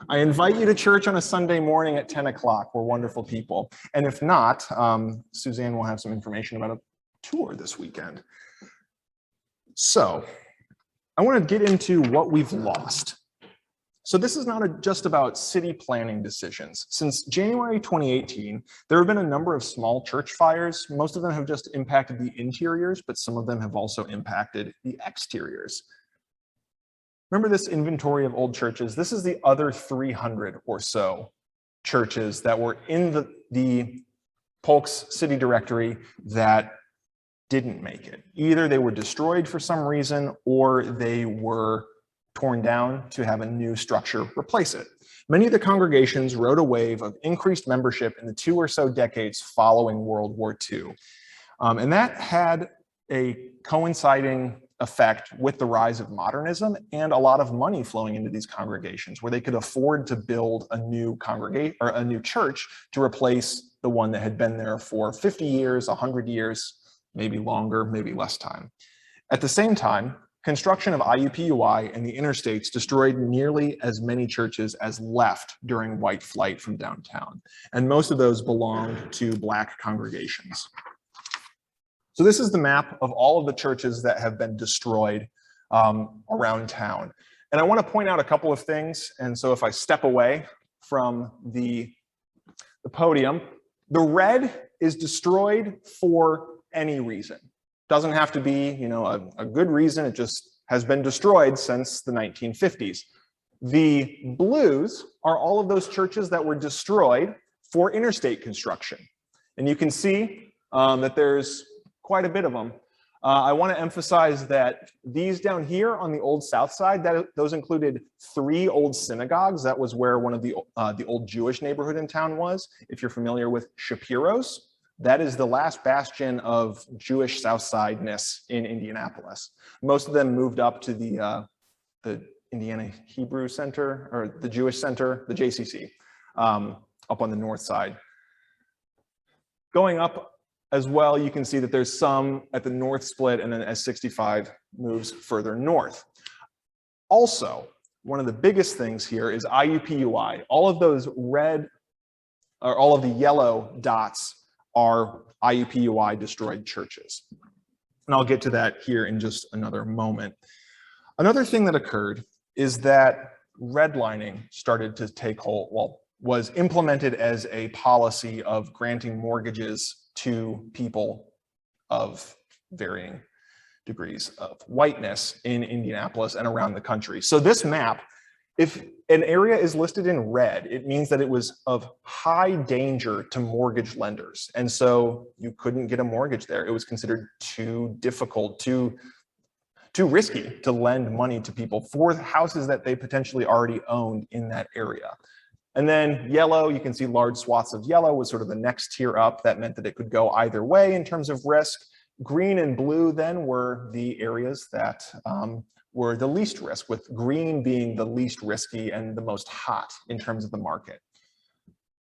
I invite you to church on a Sunday morning at 10 o'clock. We're wonderful people. And if not, Suzanne will have some information about a tour this weekend. So I want to get into what we've lost. So this is not just about city planning decisions. Since January 2018, there have been a number of small church fires. Most of them have just impacted the interiors, but some of them have also impacted the exteriors. Remember this inventory of old churches? This is the other 300 or so churches that were in the Polk's city directory that didn't make it. Either they were destroyed for some reason or they were torn down to have a new structure replace it. Many of the congregations rode a wave of increased membership in the 2 or so decades following World War II. And that had a coinciding effect with the rise of modernism and a lot of money flowing into these congregations where they could afford to build a new congregation or a new church to replace the one that had been there for 50 years, 100 years, maybe longer, maybe less time. At the same time, construction of IUPUI and the interstates destroyed nearly as many churches as left during white flight from downtown. And most of those belonged to Black congregations. So this is the map of all of the churches that have been destroyed around town. And I want to point out a couple of things. And so if I step away from the podium, the red is destroyed for any reason. Doesn't have to be, a good reason. It just has been destroyed since the 1950s. The blues are all of those churches that were destroyed for interstate construction. And you can see that there's quite a bit of them. I want to emphasize that these down here on the old south side, those included 3 old synagogues. That was where one of the old Jewish neighborhood in town was. If you're familiar with Shapiro's, that is the last bastion of Jewish South Side-ness in Indianapolis. Most of them moved up to the Indiana Hebrew Center, or the Jewish Center, the JCC, up on the north side. Going up as well, you can see that there's some at the north split, and then as 65 moves further north. Also, one of the biggest things here is IUPUI. All of those red, or all of the yellow dots are IUPUI destroyed churches. And I'll get to that here in just another moment. Another thing that occurred is that redlining started to take hold, was implemented as a policy of granting mortgages to people of varying degrees of whiteness in Indianapolis and around the country. So this map, if an area is listed in red, it means that it was of high danger to mortgage lenders. And so you couldn't get a mortgage there. It was considered too difficult, too risky to lend money to people for houses that they potentially already owned in that area. And then yellow, you can see large swaths of yellow was sort of the next tier up. That meant that it could go either way in terms of risk. Green and blue then were the areas that were the least risk, with green being the least risky and the most hot in terms of the market.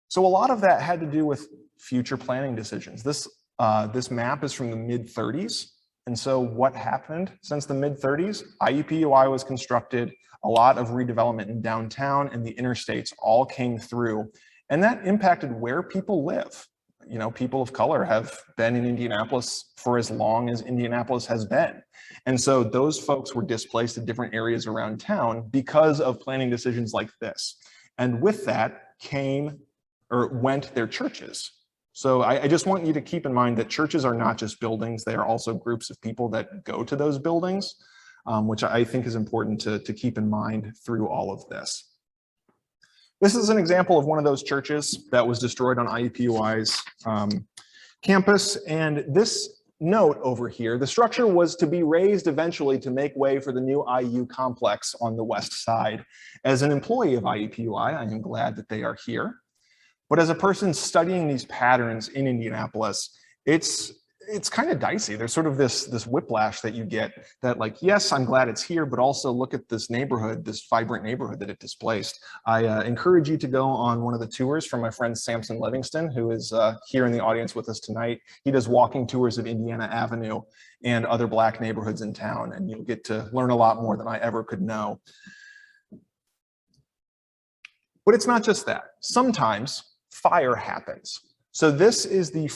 So a lot of that had to do with future planning decisions. This map is from the mid-30s. And so what happened since the mid-30s? IUPUI was constructed, a lot of redevelopment in downtown and the interstates all came through. And that impacted where people live. You know, people of color have been in Indianapolis for as long as Indianapolis has been. And so those folks were displaced to different areas around town because of planning decisions like this. And with that went their churches. So I just want you to keep in mind that churches are not just buildings, they are also groups of people that go to those buildings, which I think is important to keep in mind through all of this. This is an example of one of those churches that was destroyed on IUPUI's campus. And this note over here, the structure was to be raised eventually to make way for the new IU complex on the west side. As an employee of IUPUI, I am glad that they are here. But as a person studying these patterns in Indianapolis, it's kind of dicey. There's sort of this whiplash that you get that, like, yes, I'm glad it's here, but also look at this neighborhood, this vibrant neighborhood that it displaced. I encourage you to go on one of the tours from my friend Samson Livingston, who is here in the audience with us tonight. He does walking tours of Indiana Avenue and other Black neighborhoods in town, and you'll get to learn a lot more than I ever could know. But it's not just that. Sometimes fire happens. So this is the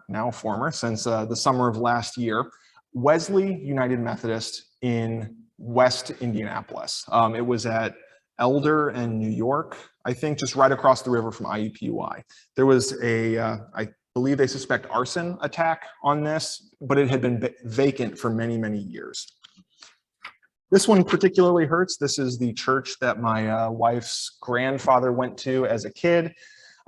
now former, since the summer of last year, Wesley United Methodist in West Indianapolis. It was at Elder and New York, I think, just right across the river from IUPUI. There was I believe they suspect arson attack on this, but it had been vacant for many, many years. This one particularly hurts. This is the church that my wife's grandfather went to as a kid.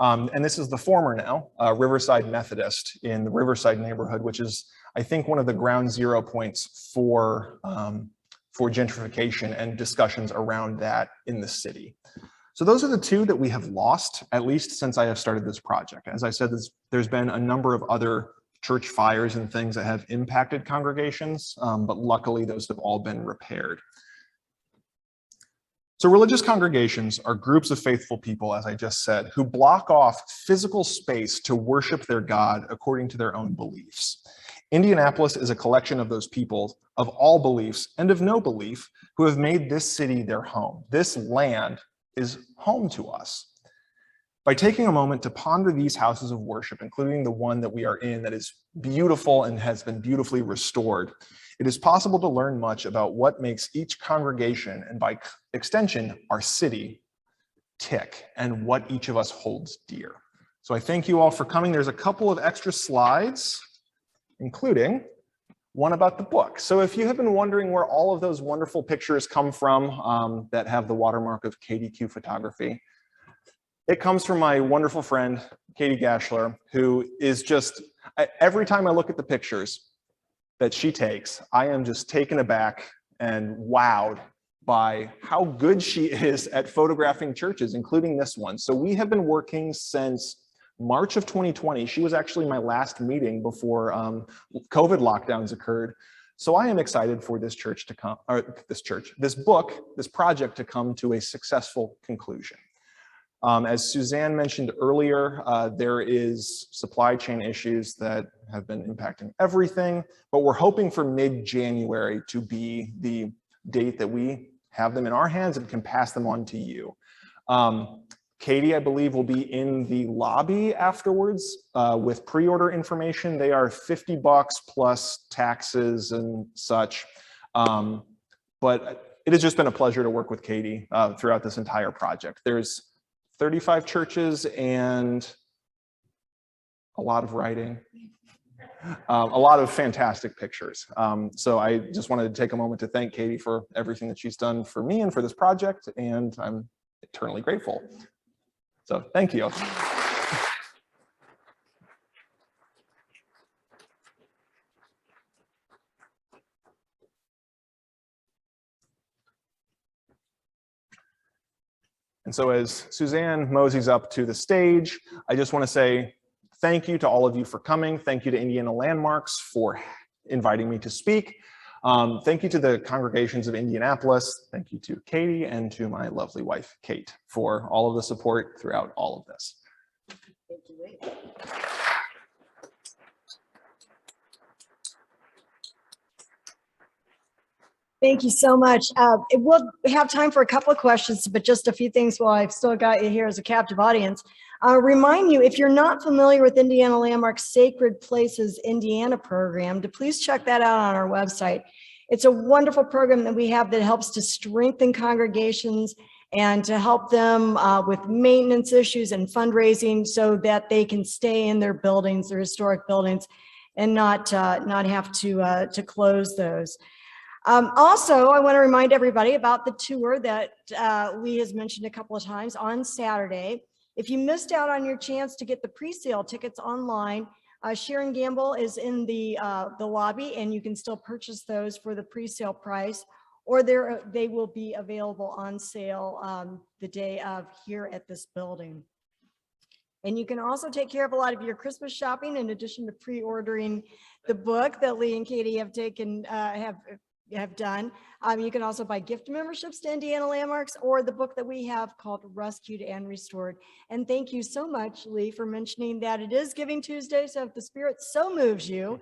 And this is the former now, Riverside Methodist in the Riverside neighborhood, which is, I think, one of the ground zero points for gentrification and discussions around that in the city. So those are the two that we have lost, at least since I have started this project. As I said, there's been a number of other church fires and things that have impacted congregations, but luckily those have all been repaired. So religious congregations are groups of faithful people, as I just said, who block off physical space to worship their God according to their own beliefs. Indianapolis is a collection of those people of all beliefs and of no belief who have made this city their home. This land is home to us. By taking a moment to ponder these houses of worship, including the one that we are in that is beautiful and has been beautifully restored, it is possible to learn much about what makes each congregation, and by extension, our city, tick, and what each of us holds dear. So I thank you all for coming. There's a couple of extra slides, including one about the book. So if you have been wondering where all of those wonderful pictures come from that have the watermark of KDQ Photography, it comes from my wonderful friend, Kati Gashler, who is just, every time I look at the pictures that she takes, I am just taken aback and wowed by how good she is at photographing churches, including this one. So we have been working since March of 2020. She was actually my last meeting before COVID lockdowns occurred. So I am excited for this church to come, or this book, this project to come to a successful conclusion. As Suzanne mentioned earlier, there is supply chain issues that have been impacting everything, but we're hoping for mid-January to be the date that we have them in our hands and can pass them on to you. Kati, I believe, will be in the lobby afterwards with pre-order information. They are $50 plus taxes and such. But it has just been a pleasure to work with Kati throughout this entire project. There's 35 churches and a lot of writing, a lot of fantastic pictures. So I just wanted to take a moment to thank Kati for everything that she's done for me and for this project, and I'm eternally grateful. So thank you. And so as Suzanne moseys up to the stage, I just want to say thank you to all of you for coming. Thank you to Indiana Landmarks for inviting me to speak. Thank you to the congregations of Indianapolis. Thank you to Katie and to my lovely wife, Kate, for all of the support throughout all of this. Thank you, Lee. Thank you so much. We'll have time for a couple of questions, but just a few things while I've still got you here as a captive audience. Remind you, if you're not familiar with Indiana Landmark's Sacred Places Indiana program, to please check that out on our website. It's a wonderful program that we have that helps to strengthen congregations and to help them with maintenance issues and fundraising so that they can stay in their buildings, their historic buildings, and not have to close those. Also, I want to remind everybody about the tour that Lee has mentioned a couple of times on Saturday. If you missed out on your chance to get the pre-sale tickets online, Sharon Gamble is in the lobby, and you can still purchase those for the pre-sale price, or they will be available on sale the day of here at this building. And you can also take care of a lot of your Christmas shopping in addition to pre-ordering the book that Lee and Katie have taken have done. You can also buy gift memberships to Indiana Landmarks or the book that we have called Rescued and Restored. And thank you so much, Lee, for mentioning that it is Giving Tuesday. So if the spirit so moves you,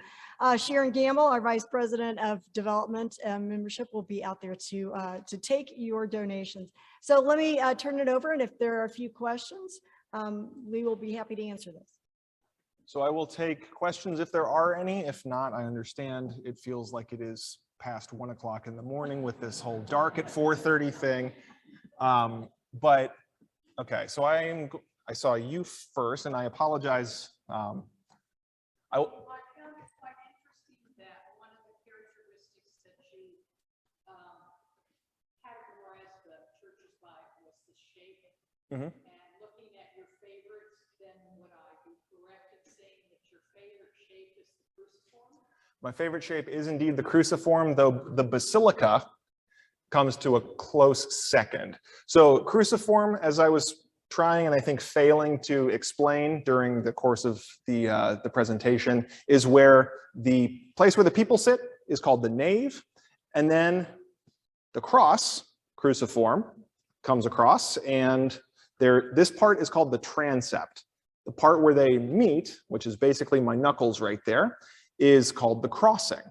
Sharon Gamble, our Vice President of Development Membership, will be out there to take your donations. So let me turn it over. And if there are a few questions, Lee will be happy to answer this. So I will take questions if there are any. If not, I understand it feels like it is past 1 o'clock in the morning with this whole dark at 4:30 thing. But okay, so I saw you first, and I apologize. I found it quite interesting that one of the characteristics that you categorized the churches by was the shape. Mm-hmm. And looking at your favorites, then would I be correct in saying that your favorite shape is the cruciform? My favorite shape is indeed the cruciform, though the basilica comes to a close second. So cruciform, as I was trying and I think failing to explain during the course of the presentation, is where the place where the people sit is called the nave, and then the cross, cruciform, comes across, and this part is called the transept. The part where they meet, which is basically my knuckles right there, is called the crossing.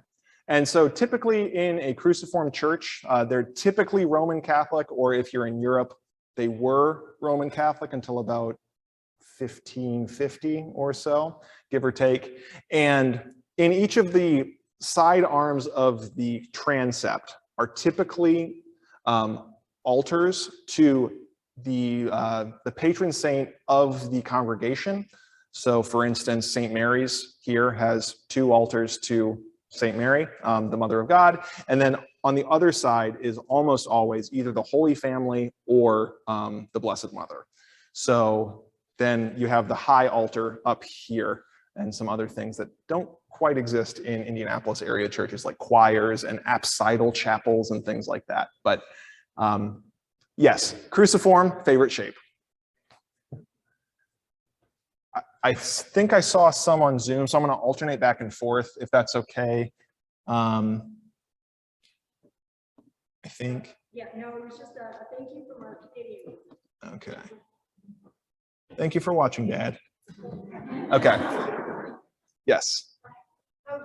And so typically in a cruciform church, they're typically Roman Catholic, or if you're in Europe, they were Roman Catholic until about 1550 or so, give or take. And in each of the side arms of the transept are typically altars to the patron saint of the congregation. So for instance, St. Mary's here has 2 altars to St. Mary, the Mother of God. And then on the other side is almost always either the Holy Family or the Blessed Mother. So then you have the high altar up here and some other things that don't quite exist in Indianapolis area churches, like choirs and apsidal chapels and things like that. But yes, cruciform, favorite shape. I think I saw some on Zoom, so I'm going to alternate back and forth if that's okay. I think. Yeah, no, it was just a thank you from our Canadian. Okay. Thank you for watching, Dad. Okay. Yes. Have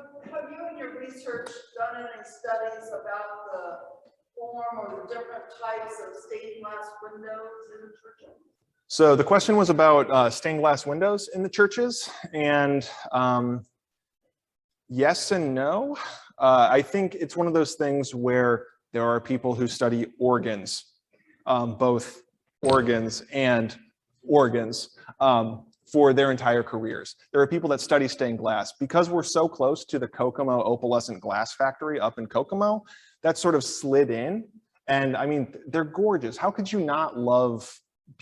you in your research done any studies about the form or the different types of stained glass windows in the church? So the question was about stained glass windows in the churches, and yes and no. I think it's one of those things where there are people who study organs, both organs and organs, for their entire careers. There are people that study stained glass. Because we're so close to the Kokomo opalescent glass factory up in Kokomo, that sort of slid in. And I mean, they're gorgeous. How could you not love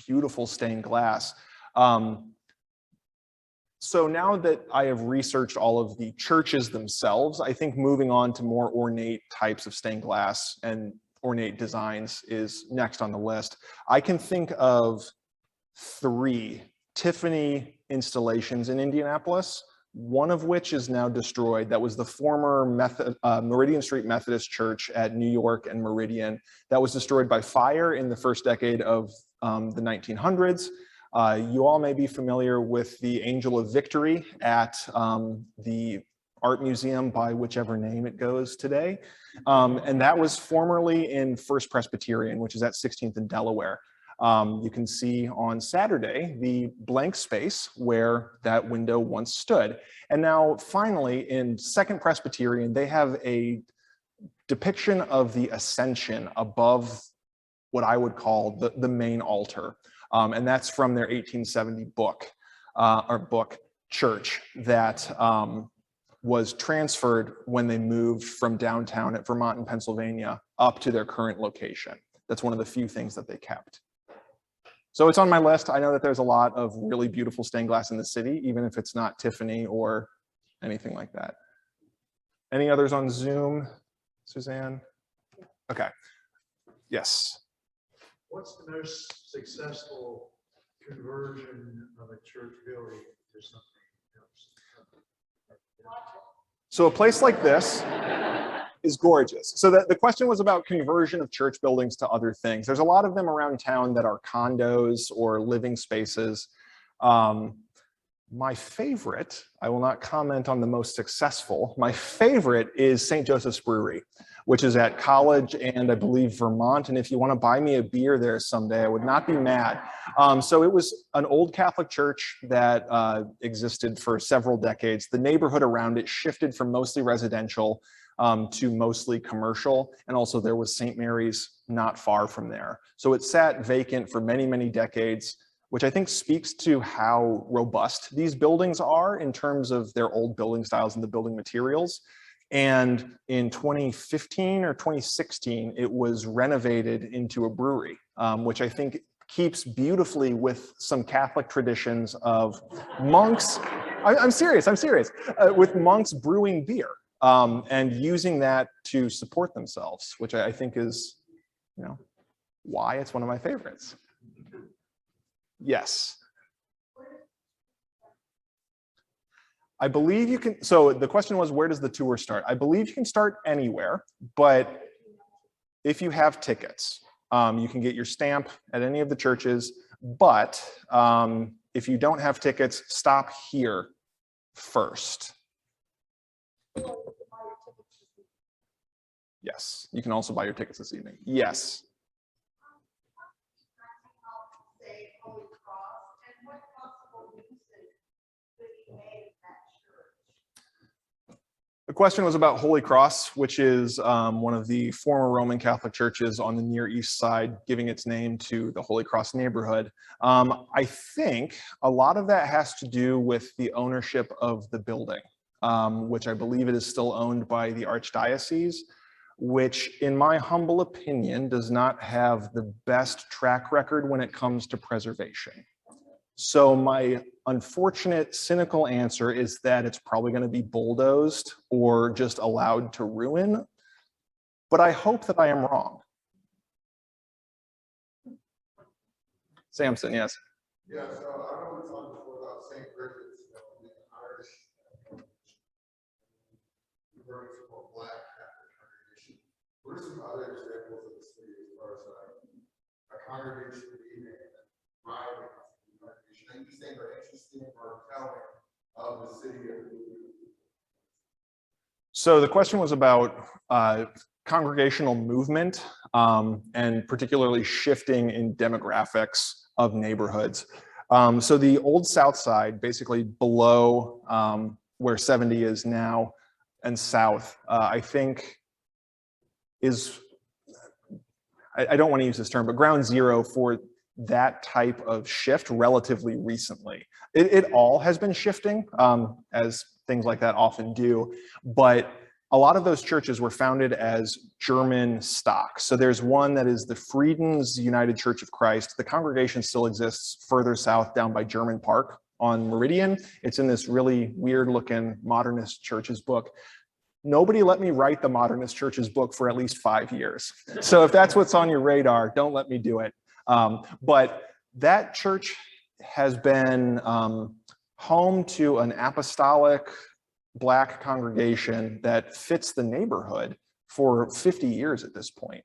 beautiful stained glass? So now that I have researched all of the churches themselves, I think moving on to more ornate types of stained glass and ornate designs is next on the list. I can think of 3 Tiffany installations in Indianapolis one of which is now destroyed. That was the former Meridian Street Methodist Church at New York and Meridian. That was destroyed by fire in the first decade of the 1900s. You all may be familiar with the Angel of Victory at the Art Museum by whichever name it goes today. And that was formerly in First Presbyterian, which is at 16th and Delaware. You can see on Saturday the blank space where that window once stood. And now finally in Second Presbyterian, they have a depiction of the Ascension above what I would call the main altar. And that's from their 1870 book church that was transferred when they moved from downtown at Vermont and Pennsylvania up to their current location. That's one of the few things that they kept. So it's on my list. I know that there's a lot of really beautiful stained glass in the city, even if it's not Tiffany or anything like that. Any others on Zoom, Suzanne? Okay. Yes. What's the most successful conversion of a church building to something else? So a place like this is gorgeous. So the question was about conversion of church buildings to other things. There's a lot of them around town that are condos or living spaces. My favorite, I will not comment on the most successful, my favorite is St. Joseph's Brewery, which is at College and I believe Vermont. And if you want to buy me a beer there someday, I would not be mad. So it was an old Catholic church that existed for several decades. The neighborhood around it shifted from mostly residential to mostly commercial. And also there was St. Mary's not far from there. So it sat vacant for many, many decades, which I think speaks to how robust these buildings are in terms of their old building styles and the building materials. And in 2015 or 2016, it was renovated into a brewery, which I think keeps beautifully with some Catholic traditions of monks. I'm serious, with monks brewing beer and using that to support themselves, which I think is, you know, why it's one of my favorites. Yes. I believe you can, so the question was, where does the tour start? I believe you can start anywhere, but if you have tickets, you can get your stamp at any of the churches, but if you don't have tickets, stop here first. Yes, you can also buy your tickets this evening. Yes. The question was about Holy Cross, which is one of the former Roman Catholic churches on the Near East Side, giving its name to the Holy Cross neighborhood. I think a lot of that has to do with the ownership of the building, which I believe it is still owned by the Archdiocese, which in my humble opinion does not have the best track record when it comes to preservation. So my unfortunate, cynical answer is that it's probably going to be bulldozed or just allowed to ruin, but I hope that I am wrong. Samson, yes. Yeah, so I know we talked before about St. Bridget's, the Irish conversion from a Black Catholic congregation. What are some other examples of the city as far as a congregation leaving and thriving? These things are interesting or telling of the city. So the question was about congregational movement and particularly shifting in demographics of neighborhoods. So the old South Side, basically below where 70 is now and south, I think is, I don't want to use this term, but ground zero for that type of shift relatively recently. It all has been shifting, as things like that often do, but a lot of those churches were founded as German stock. So there's one that is the Frieden's United Church of Christ. The congregation still exists further south down by German Park on Meridian. It's in this really weird looking modernist churches book. Nobody let me write the modernist churches book for at least 5 years. So if that's what's on your radar, don't let me do it. But that church has been home to an apostolic Black congregation that fits the neighborhood for 50 years at this point.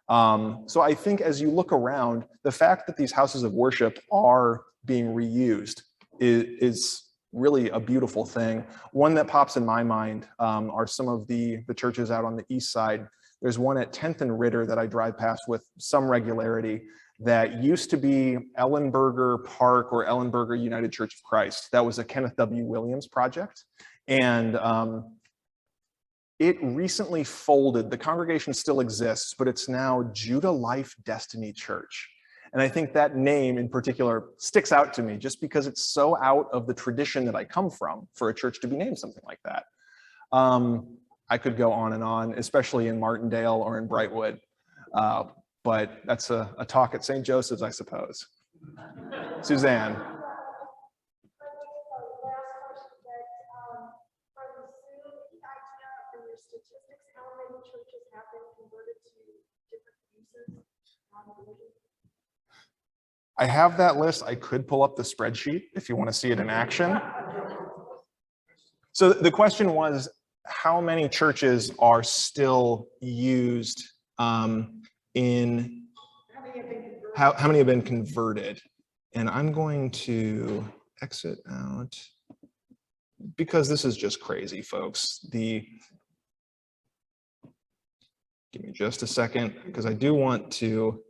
So I think as you look around, the fact that these houses of worship are being reused is really a beautiful thing. One that pops in my mind are some of the churches out on the east side. There's one at 10th and Ritter that I drive past with some regularity that used to be Ellenberger Park or Ellenberger United Church of Christ. That was a Kenneth W. Williams project. And it recently folded. The congregation still exists, but it's now Judah Life Destiny Church. And I think that name in particular sticks out to me just because it's so out of the tradition that I come from for a church to be named something like that. I could go on and on, especially in Martindale or in Brightwood, but that's a talk at St. Joseph's, I suppose. Suzanne. I have that list. I could pull up the spreadsheet if you want to see it in action. So the question was, how many churches are still used how many have been converted? And I'm going to exit out because this is just crazy, folks. Give me just a second because I do want to.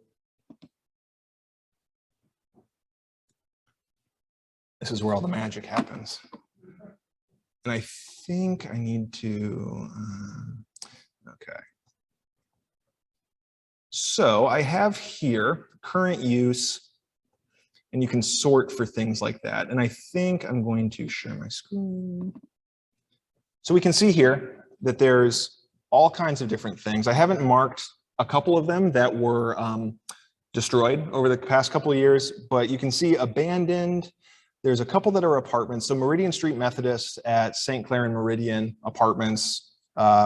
This is where all the magic happens. And I think I need to, okay. So I have here current use, and you can sort for things like that. And I think I'm going to share my screen. So we can see here that there's all kinds of different things. I haven't marked a couple of them that were destroyed over the past couple of years, but you can see abandoned. There's a couple that are apartments. So Meridian Street Methodist at St. Clair and Meridian Apartments,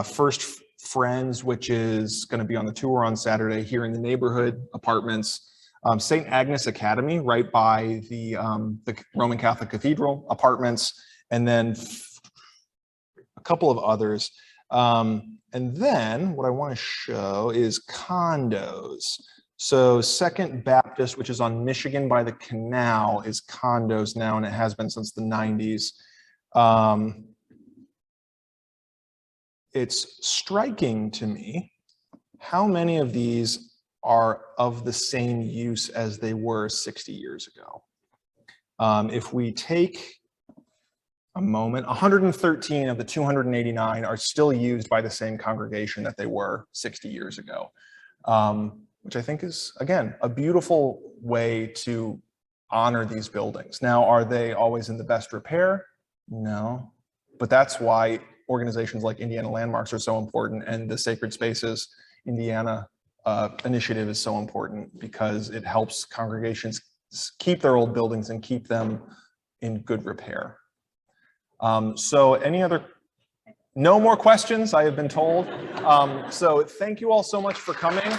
First Friends, which is going to be on the tour on Saturday here in the neighborhood, apartments. St. Agnes Academy, right by the Roman Catholic Cathedral, apartments, and then a couple of others. And then what I want to show is condos. So Second Baptist, which is on Michigan by the canal, is condos now, and it has been since the 90s. It's striking to me how many of these are of the same use as they were 60 years ago. If we take a moment, 113 of the 289 are still used by the same congregation that they were 60 years ago. Which I think is, again, a beautiful way to honor these buildings. Now, are they always in the best repair? No, but that's why organizations like Indiana Landmarks are so important, and the Sacred Spaces Indiana initiative is so important because it helps congregations keep their old buildings and keep them in good repair. So no more questions, I have been told. So thank you all so much for coming.